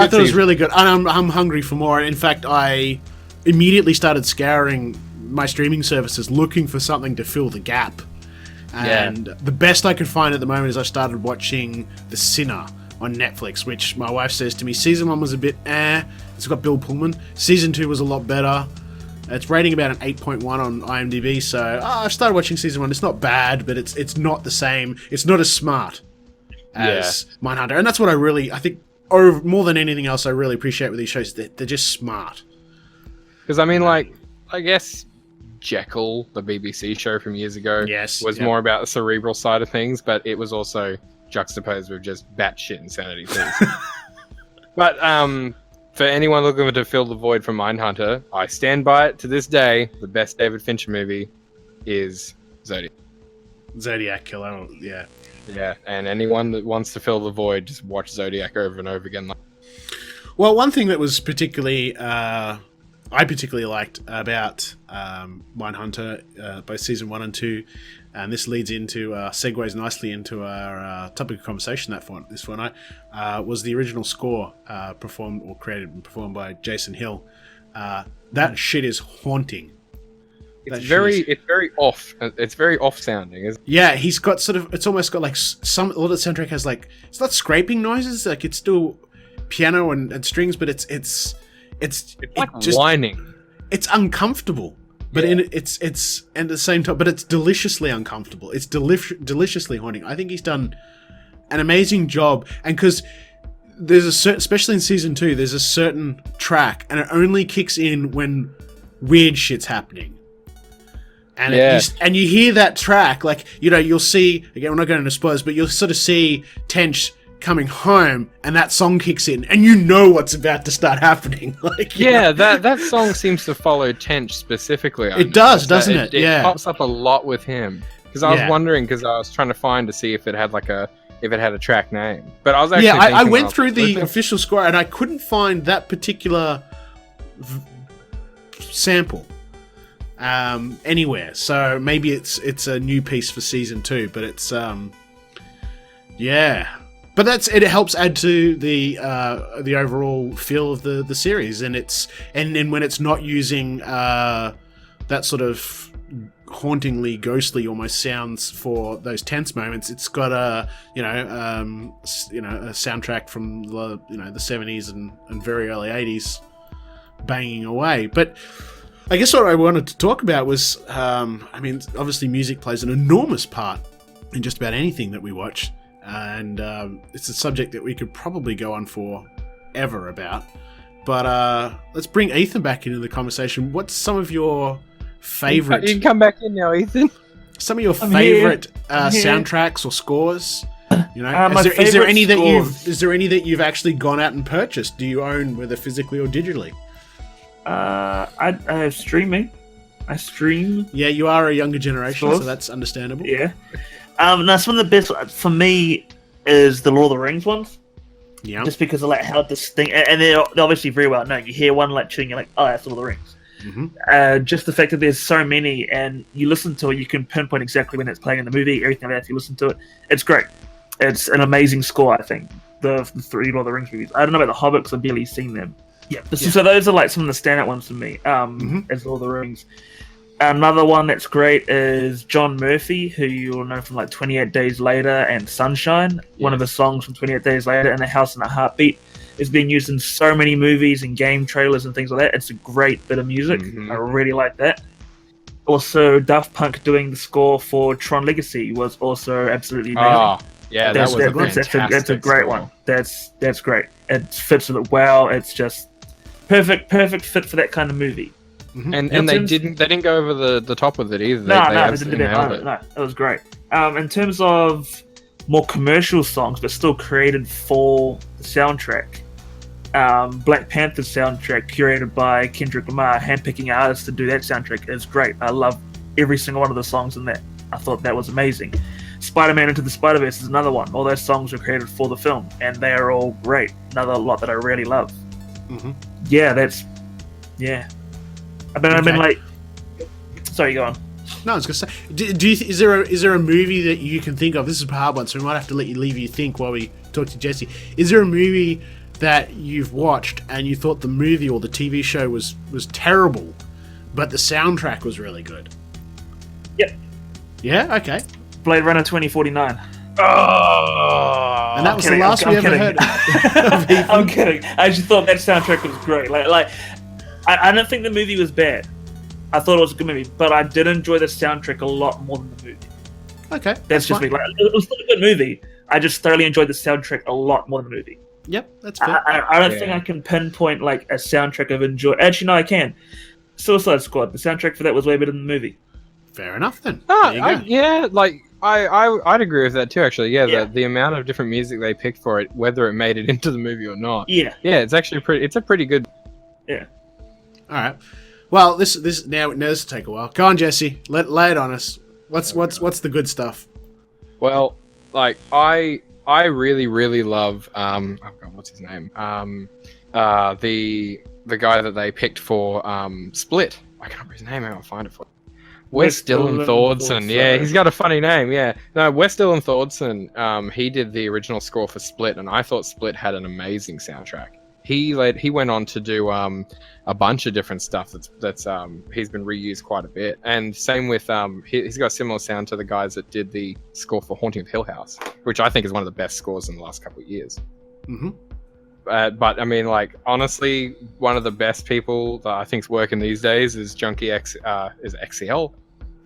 thought it was really good. And I'm hungry for more. In fact, I immediately started scouring my streaming services looking for something to fill the gap. And the best I could find at the moment is I started watching The Sinner on Netflix, which my wife says to me, season 1 was a bit it's got Bill Pullman. Season 2 was a lot better. It's rating about an 8.1 on IMDb, so I started watching season 1. It's not bad, but it's not the same. It's not as smart as Mindhunter. And that's what I think, more than anything else, I really appreciate with these shows. They're just smart. Because, I mean, I guess Jekyll, the BBC show from years ago, was more about the cerebral side of things, but it was also juxtaposed with just batshit insanity things. But for anyone looking to fill the void from Mindhunter, I stand by it to this day. The best David Fincher movie is Zodiac Killer, Yeah, and anyone that wants to fill the void, just watch Zodiac over and over again. Well, one thing that was particularly I particularly liked about Mindhunter, both season 1 and 2, and this leads into segues nicely into our topic of conversation this fortnight, was the original score created and performed by Jason Hill. That shit is haunting. It's very off. It's very off sounding. Isn't it? Yeah, he's got sort of. It's almost got like a lot of the soundtrack has like, it's not scraping noises. Like it's still piano and strings, but it's like just whining. It's uncomfortable, but it's at the same time, but it's deliciously uncomfortable. It's deliciously haunting. I think he's done an amazing job, and because there's a certain, especially in season 2, there's a certain track, and it only kicks in when weird shit's happening. And and you hear that track, like, you know, you'll see, again, we're not going into spoilers, but you'll sort of see Tench coming home, and that song kicks in, and you know what's about to start happening. Like, that song seems to follow Tench specifically. It does, doesn't it? It pops up a lot with him. Because I was wondering, because I was trying to see if it had a track name. But I was actually I went through the official score, and I couldn't find that particular sample anywhere. So maybe it's a new piece for season 2, but it's but it helps add to the overall feel of the series, and when it's not using that sort of hauntingly ghostly almost sounds for those tense moments, it's got a soundtrack from the 70s and very early 80s banging away. But I guess what I wanted to talk about was, obviously music plays an enormous part in just about anything that we watch, and it's a subject that we could probably go on for ever about. But let's bring Ethan back into the conversation. What's some of your favorite? You can come back in now, Ethan. Some of your favorite soundtracks or scores? You know, is there any that you've actually gone out and purchased? Do you own, whether physically or digitally? I have streaming. I stream. Yeah, you are a younger generation, so that's understandable. Yeah. Now some of the best for me is the Lord of the Rings ones. Yeah. Just because of like how distinct, and they're obviously very well known. You hear one like tune, you're like, oh, that's Lord of the Rings. Mm-hmm. Just the fact that there's so many, and you listen to it, you can pinpoint exactly when it's playing in the movie. Everything like that. If you listen to it, it's great. It's an amazing score, I think. The 3 Lord of the Rings movies. I don't know about the Hobbit because I've barely seen them. Yeah. So those are like some of the standout ones for me. As Lord of the Rings. Another one that's great is John Murphy, who you'll know from like 28 Days Later and Sunshine. Yes. One of the songs from 28 Days Later and A House and a Heartbeat is being used in so many movies and game trailers and things like that. It's a great bit of music. Mm-hmm. I really like that. Also, Daft Punk doing the score for Tron Legacy was also absolutely amazing. Oh, yeah, that's a great one. That's great. It fits with it well. It's just perfect fit for that kind of movie. Mm-hmm. And they didn't go over the top with it either. No, it was great. In terms of more commercial songs, but still created for the soundtrack, Black Panther's soundtrack, curated by Kendrick Lamar, handpicking artists to do that soundtrack, is great. I love every single one of the songs in that. I thought that was amazing. Spider-Man Into the Spider-Verse is another one. All those songs were created for the film, and they are all great. Another lot that I really love. Mm-hmm. Yeah. I've been like, sorry, go on. No, I was gonna say, is there a movie that you can think of? This is a hard one, so we might have to leave you think while we talk to Jesse. Is there a movie that you've watched and you thought the movie or the TV show was terrible, but the soundtrack was really good? Yep. Yeah. Okay. Blade Runner 2049. Oh, and that was the last we ever heard. I'm kidding. I just thought that soundtrack was great. Like. I don't think the movie was bad. I thought it was a good movie, but I did enjoy the soundtrack a lot more than the movie. Okay, that's just me. Like, it was still a good movie. I just thoroughly enjoyed the soundtrack a lot more than the movie. Yep, that's fair. I don't think I can pinpoint like a soundtrack of enjoy. Actually, no, I can. Suicide Squad. The soundtrack for that was way better than the movie. Fair enough then. I'd agree with that too. Actually, the amount of different music they picked for it, whether it made it into the movie or not. Yeah, it's actually It's a pretty good. Yeah. All right. Well, this now this will take a while. Go on, Jesse. Lay it on us. What's the good stuff? Well, like I really really love what's his name? the guy that they picked for Split. I can't remember his name. I'll find it for you. Wes Dylan Thordson. Yeah, he's got a funny name. Yeah, no, Wes Dylan Thordson. He did the original score for Split, and I thought Split had an amazing soundtrack. He went on to do a bunch of different stuff that's he's been reused quite a bit, and same with he's got a similar sound to the guys that did the score for Haunting of Hill House, which I think is one of the best scores in the last couple of years. Mm-hmm. But I mean, like, honestly, one of the best people that I think's working these days is Junkie X. Is it XCL?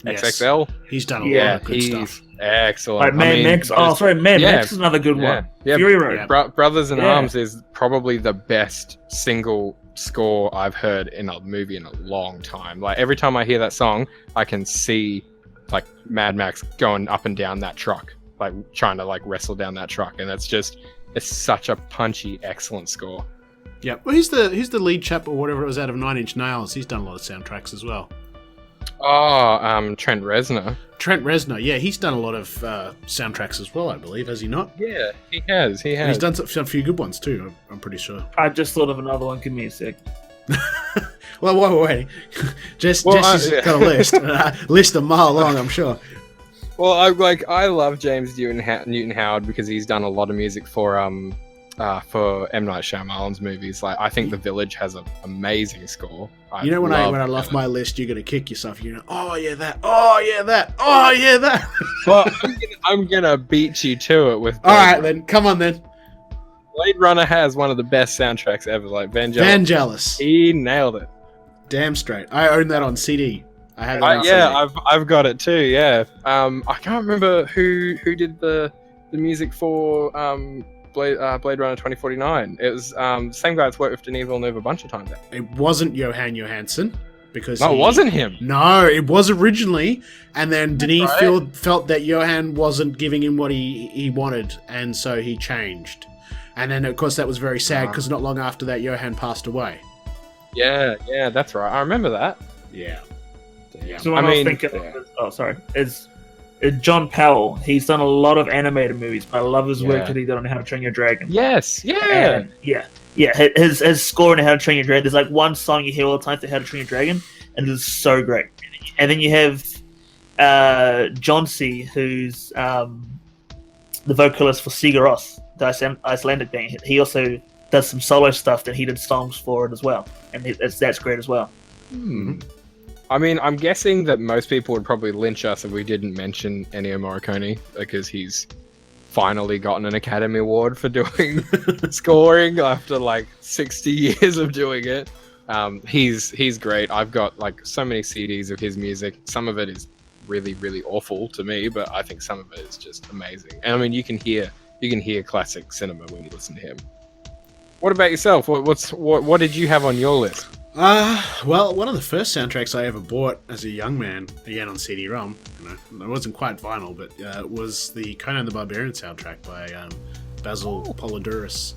Yes. XXL. He's done a lot of good stuff. Excellent. Like Mad Max. Oh, sorry, Mad Max is another good one. Yeah. Fury Road. Brothers in Arms is probably the best single score I've heard in a movie in a long time. Like, every time I hear that song, I can see like Mad Max going up and down that truck, like trying to like wrestle down that truck, and it's such a punchy, excellent score. Yeah. Well, he's the lead chap or whatever it was out of 9 Inch Nails. He's done a lot of soundtracks as well. Oh, Trent Reznor. Trent Reznor, yeah, he's done a lot of soundtracks as well, I believe, has he not? Yeah, he has. And he's done a few good ones too, I'm pretty sure. I just thought of another one. Give me a sec. Well, while we're waiting, Jesse's got a list. List a mile long, I'm sure. Well, I love James Newton Howard because he's done a lot of music for M. Night Shyamalan's movies. Like, I think The Village has an amazing score. When I left my list, you're gonna kick yourself. You're gonna, oh yeah that, oh yeah that, oh yeah that. Well, I'm gonna beat you to it with. All right then, come on then. Blade Runner has one of the best soundtracks ever. Like Vangelis. He nailed it. Damn straight. I own that on CD. I have it on CD. Yeah, I've got it too. Yeah. I can't remember who did the music for Blade Runner 2049. It was the same guy that's worked with Denis Villeneuve a bunch of times. It wasn't Johan Johansson because it wasn't him. No, it was originally, and then Denis felt that Johan wasn't giving him what he wanted, and so he changed. And then of course that was very sad because not long after that Johan passed away. Yeah, that's right. I remember that. Yeah. So what I was thinking is John Powell. He's done a lot of animated movies, but I love his work that he did on How to Train Your Dragon. Yes, yeah. And his score in How to Train Your Dragon, there's like one song you hear all the time for How to Train Your Dragon, and it is so great. And then you have John C., who's the vocalist for Sigur Rós, the Icelandic band. He also does some solo stuff that he did songs for it as well, and that's great as well. I mean, I'm guessing that most people would probably lynch us if we didn't mention Ennio Morricone, because he's finally gotten an Academy Award for doing scoring after like 60 years of doing it. He's great. I've got like so many CDs of his music. Some of it is really, really awful to me, but I think some of it is just amazing. And I mean, you can hear classic cinema when you listen to him. What about yourself? What did you have on your list? Well, one of the first soundtracks I ever bought as a young man, again on CD-ROM, it wasn't quite vinyl, but was the Conan the Barbarian soundtrack by Basil Polidorus.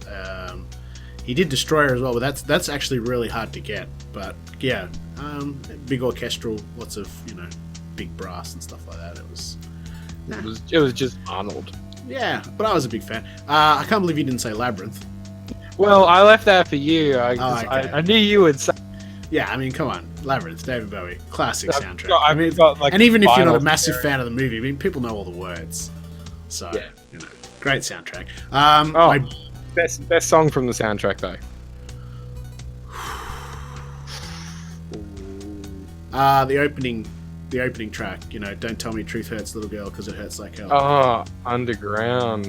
He did Destroyer as well, but that's actually really hard to get. But yeah, big orchestral, lots of big brass and stuff like that. It was just Arnold. Yeah, but I was a big fan. I can't believe you didn't say Labyrinth. Well, I left that for you. I knew you would say. Yeah, I mean, come on, Labyrinth, David Bowie, classic soundtrack. I've got, like, and even if you're not a massive fan of the movie, I mean, people know all the words. So, great soundtrack. Best song from the soundtrack though. The opening track. Don't tell me truth hurts, little girl, because it hurts like hell. Oh, Underground.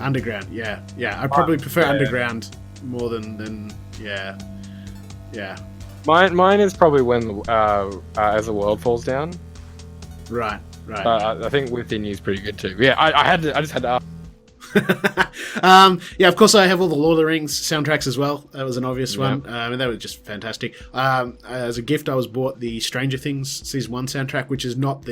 Yeah. I probably prefer Underground more than yeah. Mine is probably when As the World Falls Down. Right. I think Within You is pretty good too. Yeah, I just had to ask. Of course I have all the Lord of the Rings soundtracks as well. That was an obvious one. And they were just fantastic. As a gift I was bought the Stranger Things Season 1 soundtrack, which is not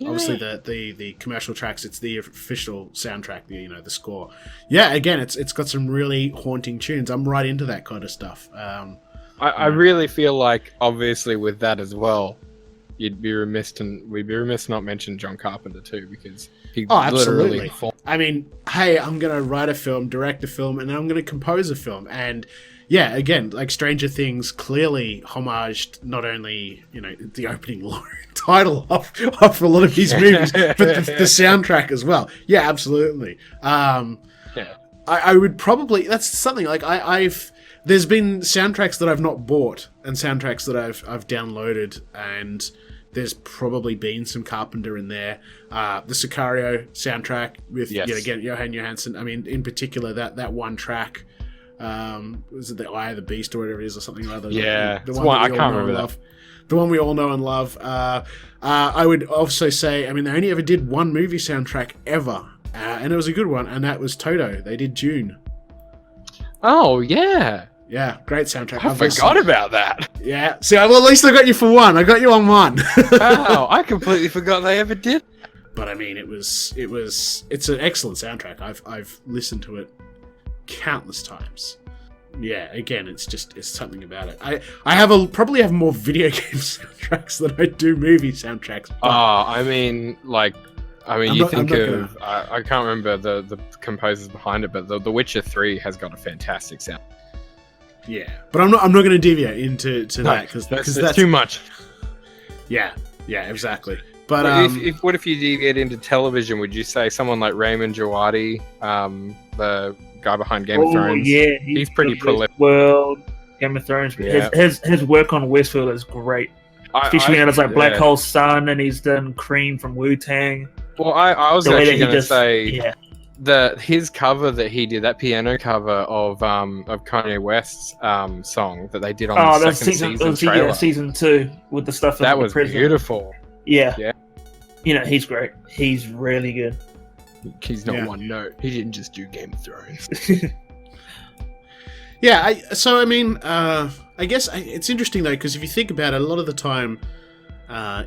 obviously the commercial tracks, it's the official soundtrack, the score. Yeah, again, it's got some really haunting tunes. I'm right into that kind of stuff. I really feel like, obviously, with that as well, we'd be remiss not mention John Carpenter too, because he absolutely. I mean, hey, I'm gonna write a film, direct a film, and I'm gonna compose a film, and yeah, again, like Stranger Things clearly homaged not only, the opening title of a lot of these movies, but the soundtrack as well. Yeah, absolutely. Yeah. I would probably, that's something like there's been soundtracks that I've not bought and soundtracks that I've downloaded, and there's probably been some Carpenter in there. The Sicario soundtrack with again Johan Johansson. I mean, in particular that one track, was it the Eye of the Beast or whatever it is, or something or other? Yeah, the one I can't remember that. The one we all know and love. I would also say, I mean, they only ever did one movie soundtrack ever, and it was a good one, and that was Toto. They did Dune. Oh yeah. Yeah, great soundtrack. I forgot about that. Yeah. See, well, at least I got you for one. I got you on one. Wow, I completely forgot they ever did. But I mean, it's an excellent soundtrack. I've listened to it countless times. Yeah, again, it's something about it. I probably have more video game soundtracks than I do movie soundtracks. I can't remember the composers behind it, but The Witcher 3 has got a fantastic sound. Yeah, but I'm not going to deviate into that because that's too much. Yeah, exactly. But what if you deviate into television? Would you say someone like Raymond Djawadi, the guy behind Game of Thrones? Yeah, he's pretty prolific. World, Game of Thrones. Yeah. His work on Westworld is great. Especially when it's like Black Hole Sun, and he's done Cream from Wu-Tang. Well, I was actually going to say his cover that he did, that piano cover of Kanye West's song that they did on the second season trailer. Yeah, season 2 with the stuff that in was the prison. Beautiful. Yeah. He's great. He's really good. He's not one note. He didn't just do Game of Thrones. Yeah, I guess it's interesting though, because if you think about it, a lot of the time,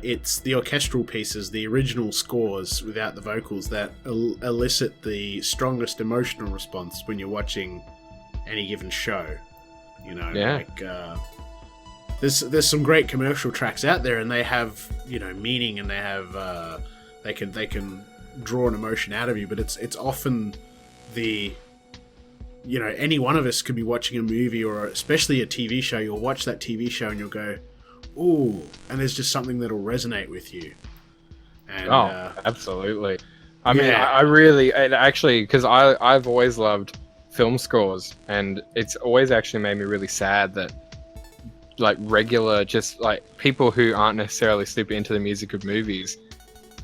it's the orchestral pieces, the original scores without the vocals, that elicit the strongest emotional response when you're watching any given show. There's some great commercial tracks out there, and they have meaning, and they have they can draw an emotion out of you, but it's often any one of us could be watching a movie, or especially a TV show. You'll watch that TV show and you'll go, ooh, and there's just something that'll resonate with you. And, absolutely. I mean, I really, because I've always loved film scores, and it's always actually made me really sad that regular, just people who aren't necessarily super into the music of movies,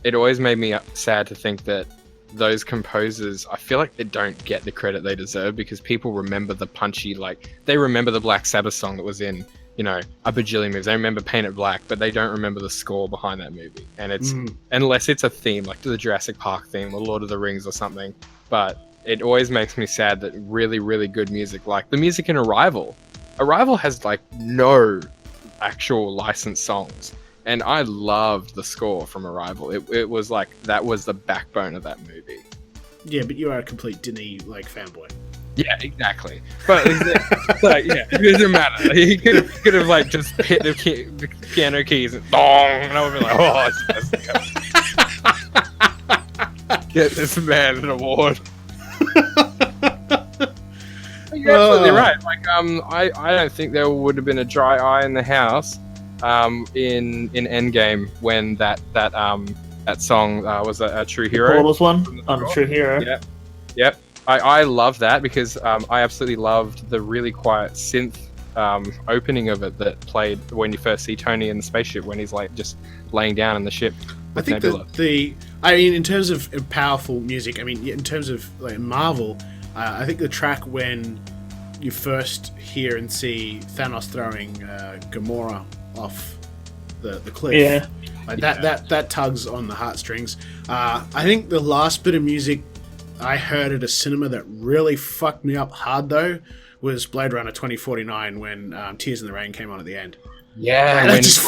it always made me sad to think that those composers, I feel like they don't get the credit they deserve, because people remember the punchy, they remember the Black Sabbath song that was in, a bajillion movies. They remember Paint It Black, but they don't remember the score behind that movie. And it's, unless it's a theme, like the Jurassic Park theme or Lord of the Rings or something. But it always makes me sad that really, really good music, like the music in Arrival has no actual licensed songs. And I loved the score from Arrival. It was that was the backbone of that movie. Yeah, but you are a complete Disney fanboy. Yeah, exactly. But it doesn't matter. He could have just hit the piano keys and dong, and I would be like, oh, it's get this man an award. You're absolutely right. I don't think there would have been a dry eye in the house in Endgame when that song was a True Hero. The Portals one on True Hero. Yep. I love that because I absolutely loved the really quiet synth opening of it that played when you first see Tony in the spaceship when he's just laying down in the ship. I think that in terms of powerful music, in terms of Marvel, I think the track when you first hear and see Thanos throwing Gamora off the cliff, that tugs on the heartstrings. I think the last bit of music I heard at a cinema that really fucked me up hard though was Blade Runner 2049 when Tears in the Rain came on at the end. Yeah, that just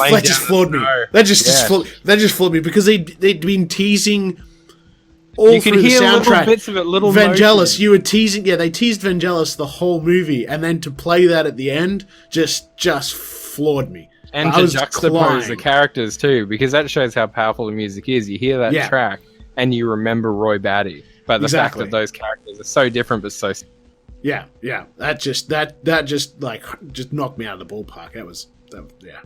floored me. That just floored me because they'd been teasing all you through could the hear soundtrack. Little bits of it, little Vangelis, motion. you were teasing. Yeah, they teased Vangelis the whole movie, and then to play that at the end just floored me. And to juxtapose the characters too, because that shows how powerful the music is. You hear that track, and you remember Roy Batty. But the fact that those characters are so different but so... Yeah. That just knocked me out of the ballpark. Yeah.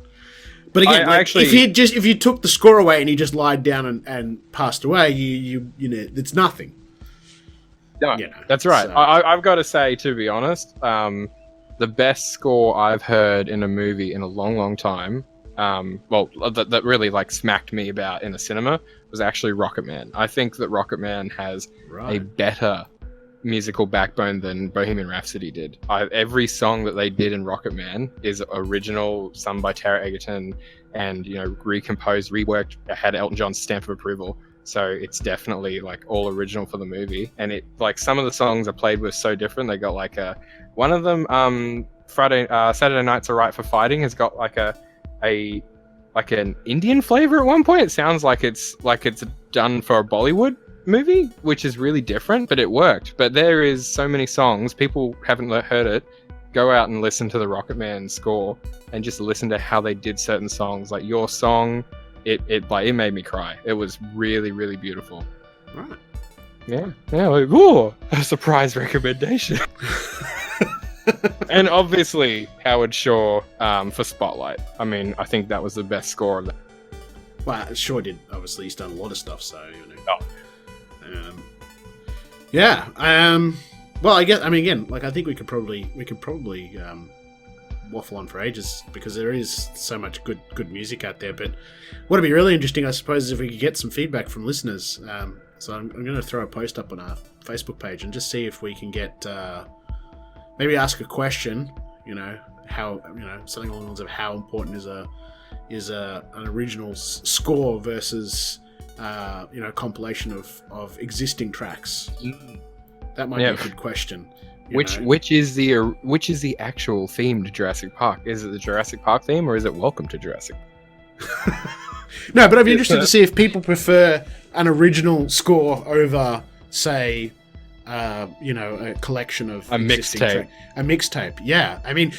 But again, if you took the score away and he just lied down and passed away, you know, it's nothing. No, that's right. So. I've got to say, to be honest, the best score I've heard in a movie in a long, long time, that really like smacked me about in a cinema, was actually Rocketman. I think that Rocketman has a better musical backbone than Bohemian Rhapsody did. Every song that they did in Rocketman is original, sung by Tara Egerton, and recomposed, reworked, had Elton John's stamp of approval. So it's definitely like all original for the movie. And it like some of the songs I played were so different. They got like one of them, Saturday Night's Alright for Fighting, has got like an Indian flavor at one point. It sounds like it's done for a Bollywood movie, which is really different, but it worked. But there is so many songs, people haven't heard it. Go out and listen to the Rocketman score and just listen to how they did certain songs. Like your song, it made me cry. It was really, really beautiful. Right. Yeah, like, ooh, a surprise recommendation. And obviously Howard Shore for Spotlight. I mean, I think that was the best score of that. Well, Shore did. Obviously, he's done a lot of stuff, so Oh. Yeah. Well, I mean, again, like I think we could probably waffle on for ages because there is so much good music out there. But what would be really interesting, I suppose, is if we could get some feedback from listeners. So I'm going to throw a post up on our Facebook page and just see if we can get maybe ask a question. How something along the lines of how important is an original score versus compilation of existing tracks. That might be a good question. Which is the actual theme to Jurassic Park? Is it the Jurassic Park theme or is it Welcome to Jurassic? No, but I'd be interested to see if people prefer an original score over, say, a collection of a mixtape. A mixtape, yeah. I mean,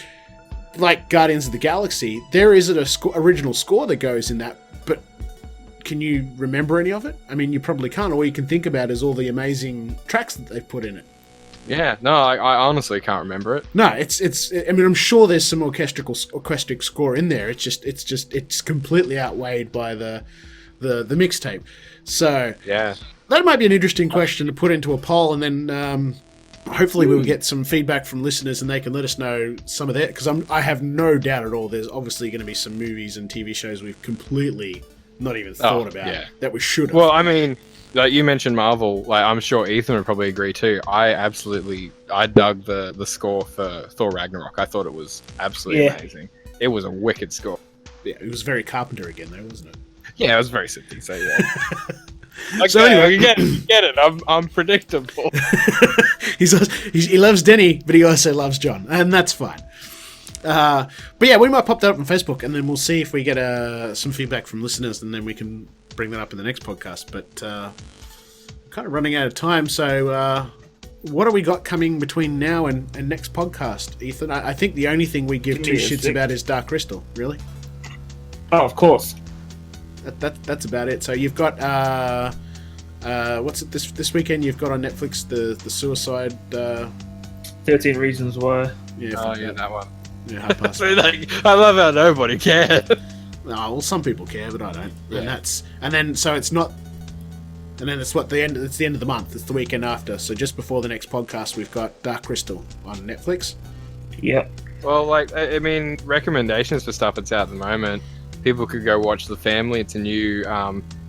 like Guardians of the Galaxy, there is an original score that goes in that, but can you remember any of it? I mean, you probably can't. All you can think about is all the amazing tracks that they've put in it. Yeah, no, I honestly can't remember it. No, it's. I mean, I'm sure there's some orchestral score in there. It's completely outweighed by the mixtape. So yeah, that might be an interesting question to put into a poll, and then hopefully we'll get some feedback from listeners, and they can let us know some of that. Because I have no doubt at all. There's obviously going to be some movies and TV shows we've completely not even thought about that we should have. Well, I mean, like you mentioned Marvel, like I'm sure Ethan would probably agree too. I dug the score for Thor Ragnarok. I thought it was absolutely amazing. It was a wicked score. Yeah, it was very Carpenter again though, wasn't it? Yeah, it was very synthy, so yeah. Okay, so anyway, get it. I'm predictable. He loves Denny, but he also loves John, and that's fine. But yeah, we might pop that up on Facebook, and then we'll see if we get some feedback from listeners, and then we can bring that up in the next podcast. But kind of running out of time, so what do we got coming between now and next podcast, Ethan? I think the only thing we give two shits about is Dark Crystal, really. Oh, of course. That's about it. So you've got what's it this weekend? You've got on Netflix the Suicide 13 Reasons Why. Yeah, that one. Yeah, half past. So, like, I love how nobody cares. No, well, some people care, but I don't. Yeah. And then it's not. And then it's the end of the month. It's the weekend after. So just before the next podcast, we've got Dark Crystal on Netflix. Yep. Well, like I mean, recommendations for stuff that's out at the moment. People could go watch The Family. It's a new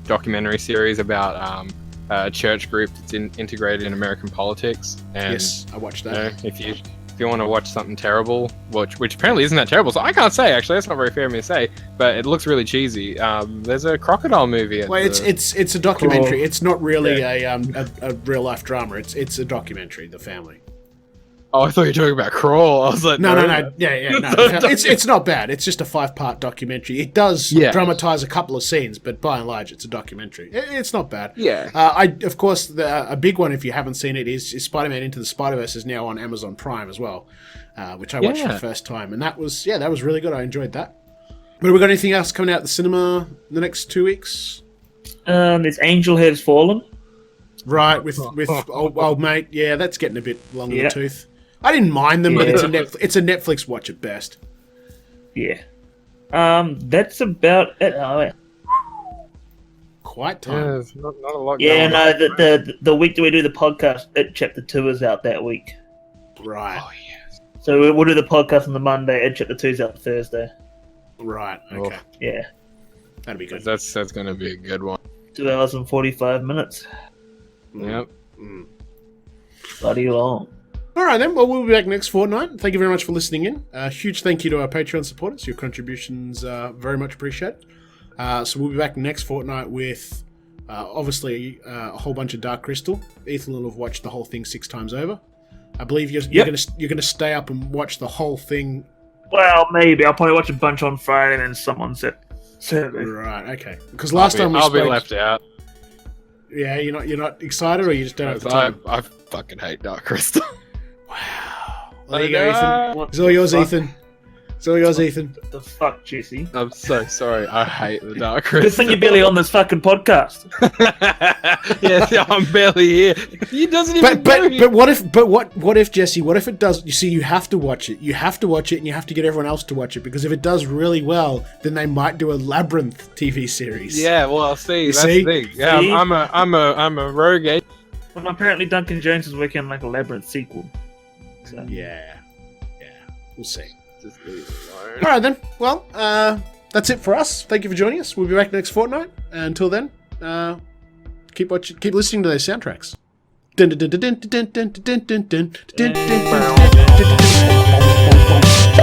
documentary series about a church group that's integrated in American politics. And, yes, I watched that. If you want to watch something terrible, which apparently isn't that terrible, so I can't say actually. That's not very fair of me to say, but it looks really cheesy. There's a crocodile movie. It's a documentary. It's not really a real life drama. It's a documentary. The Family. Oh, I thought you were talking about Crawl. I was like, no. Yeah, no. It's not bad. It's just a 5-part documentary. It does dramatize a couple of scenes, but by and large, it's a documentary. It's not bad. Yeah. Of course, a big one, if you haven't seen it, is Spider-Man Into the Spider-Verse is now on Amazon Prime as well, which I watched for the first time, and that was really good. I enjoyed that. But have we got anything else coming out at the cinema in the next 2 weeks? It's Angel Has Fallen. Right, with old mate. Yeah, that's getting a bit long in the tooth. I didn't mind them, but Yeah. it's a Netflix watch at best. Yeah. That's about it. Oh, yeah. Quite Yeah, time. there's not a lot Yeah, going on. no, the week that we do the podcast, Chapter 2 is out that week. Right. Oh, yes. So we'll do the podcast on the Monday, and Chapter 2 is out Thursday. Right. Okay. Oh. Yeah. That'd be good. That's going to be a good one. 2 hours and 45 minutes. Yep. Mm. Bloody long. All right, then. Well, we'll be back next fortnight. Thank you very much for listening in. Huge thank you to our Patreon supporters. Your contributions are very much appreciated. So we'll be back next fortnight with, obviously, a whole bunch of Dark Crystal. Ethan will have watched the whole thing 6 times over. I believe you're gonna stay up and watch the whole thing. Well, maybe. I'll probably watch a bunch on Friday and then someone said Saturday. Right. Okay. Because last time we I'll spoke, be left out. yeah, you're not excited, or you just don't have the time. I fucking hate Dark Crystal. Wow. There you go, Ethan. What It's all yours, the fuck? Ethan. It's all yours, Ethan. The fuck, Jesse? I'm so sorry. I hate the Dark Good Crystal. thing you're barely on this fucking podcast. Yeah, I'm barely here. He doesn't even But what if Jesse? What if it does? You see, you have to watch it. You have to watch it, and you have to get everyone else to watch it, because if it does really well, then they might do a Labyrinth TV series. Yeah, well, see, that's see? the thing. Yeah, See? I'm a rogue agent. Well, apparently Duncan Jones is working on like a Labyrinth sequel. So. Yeah. We'll see. Just leave it alone. All right then. Well, that's it for us. Thank you for joining us. We'll be back next fortnight. Until then, keep listening to those soundtracks. Dun, dun, dun, dun, dun, dun, dun, dun, dun, dun, dun, dun, dun, dun, dun, dun, dun, dun.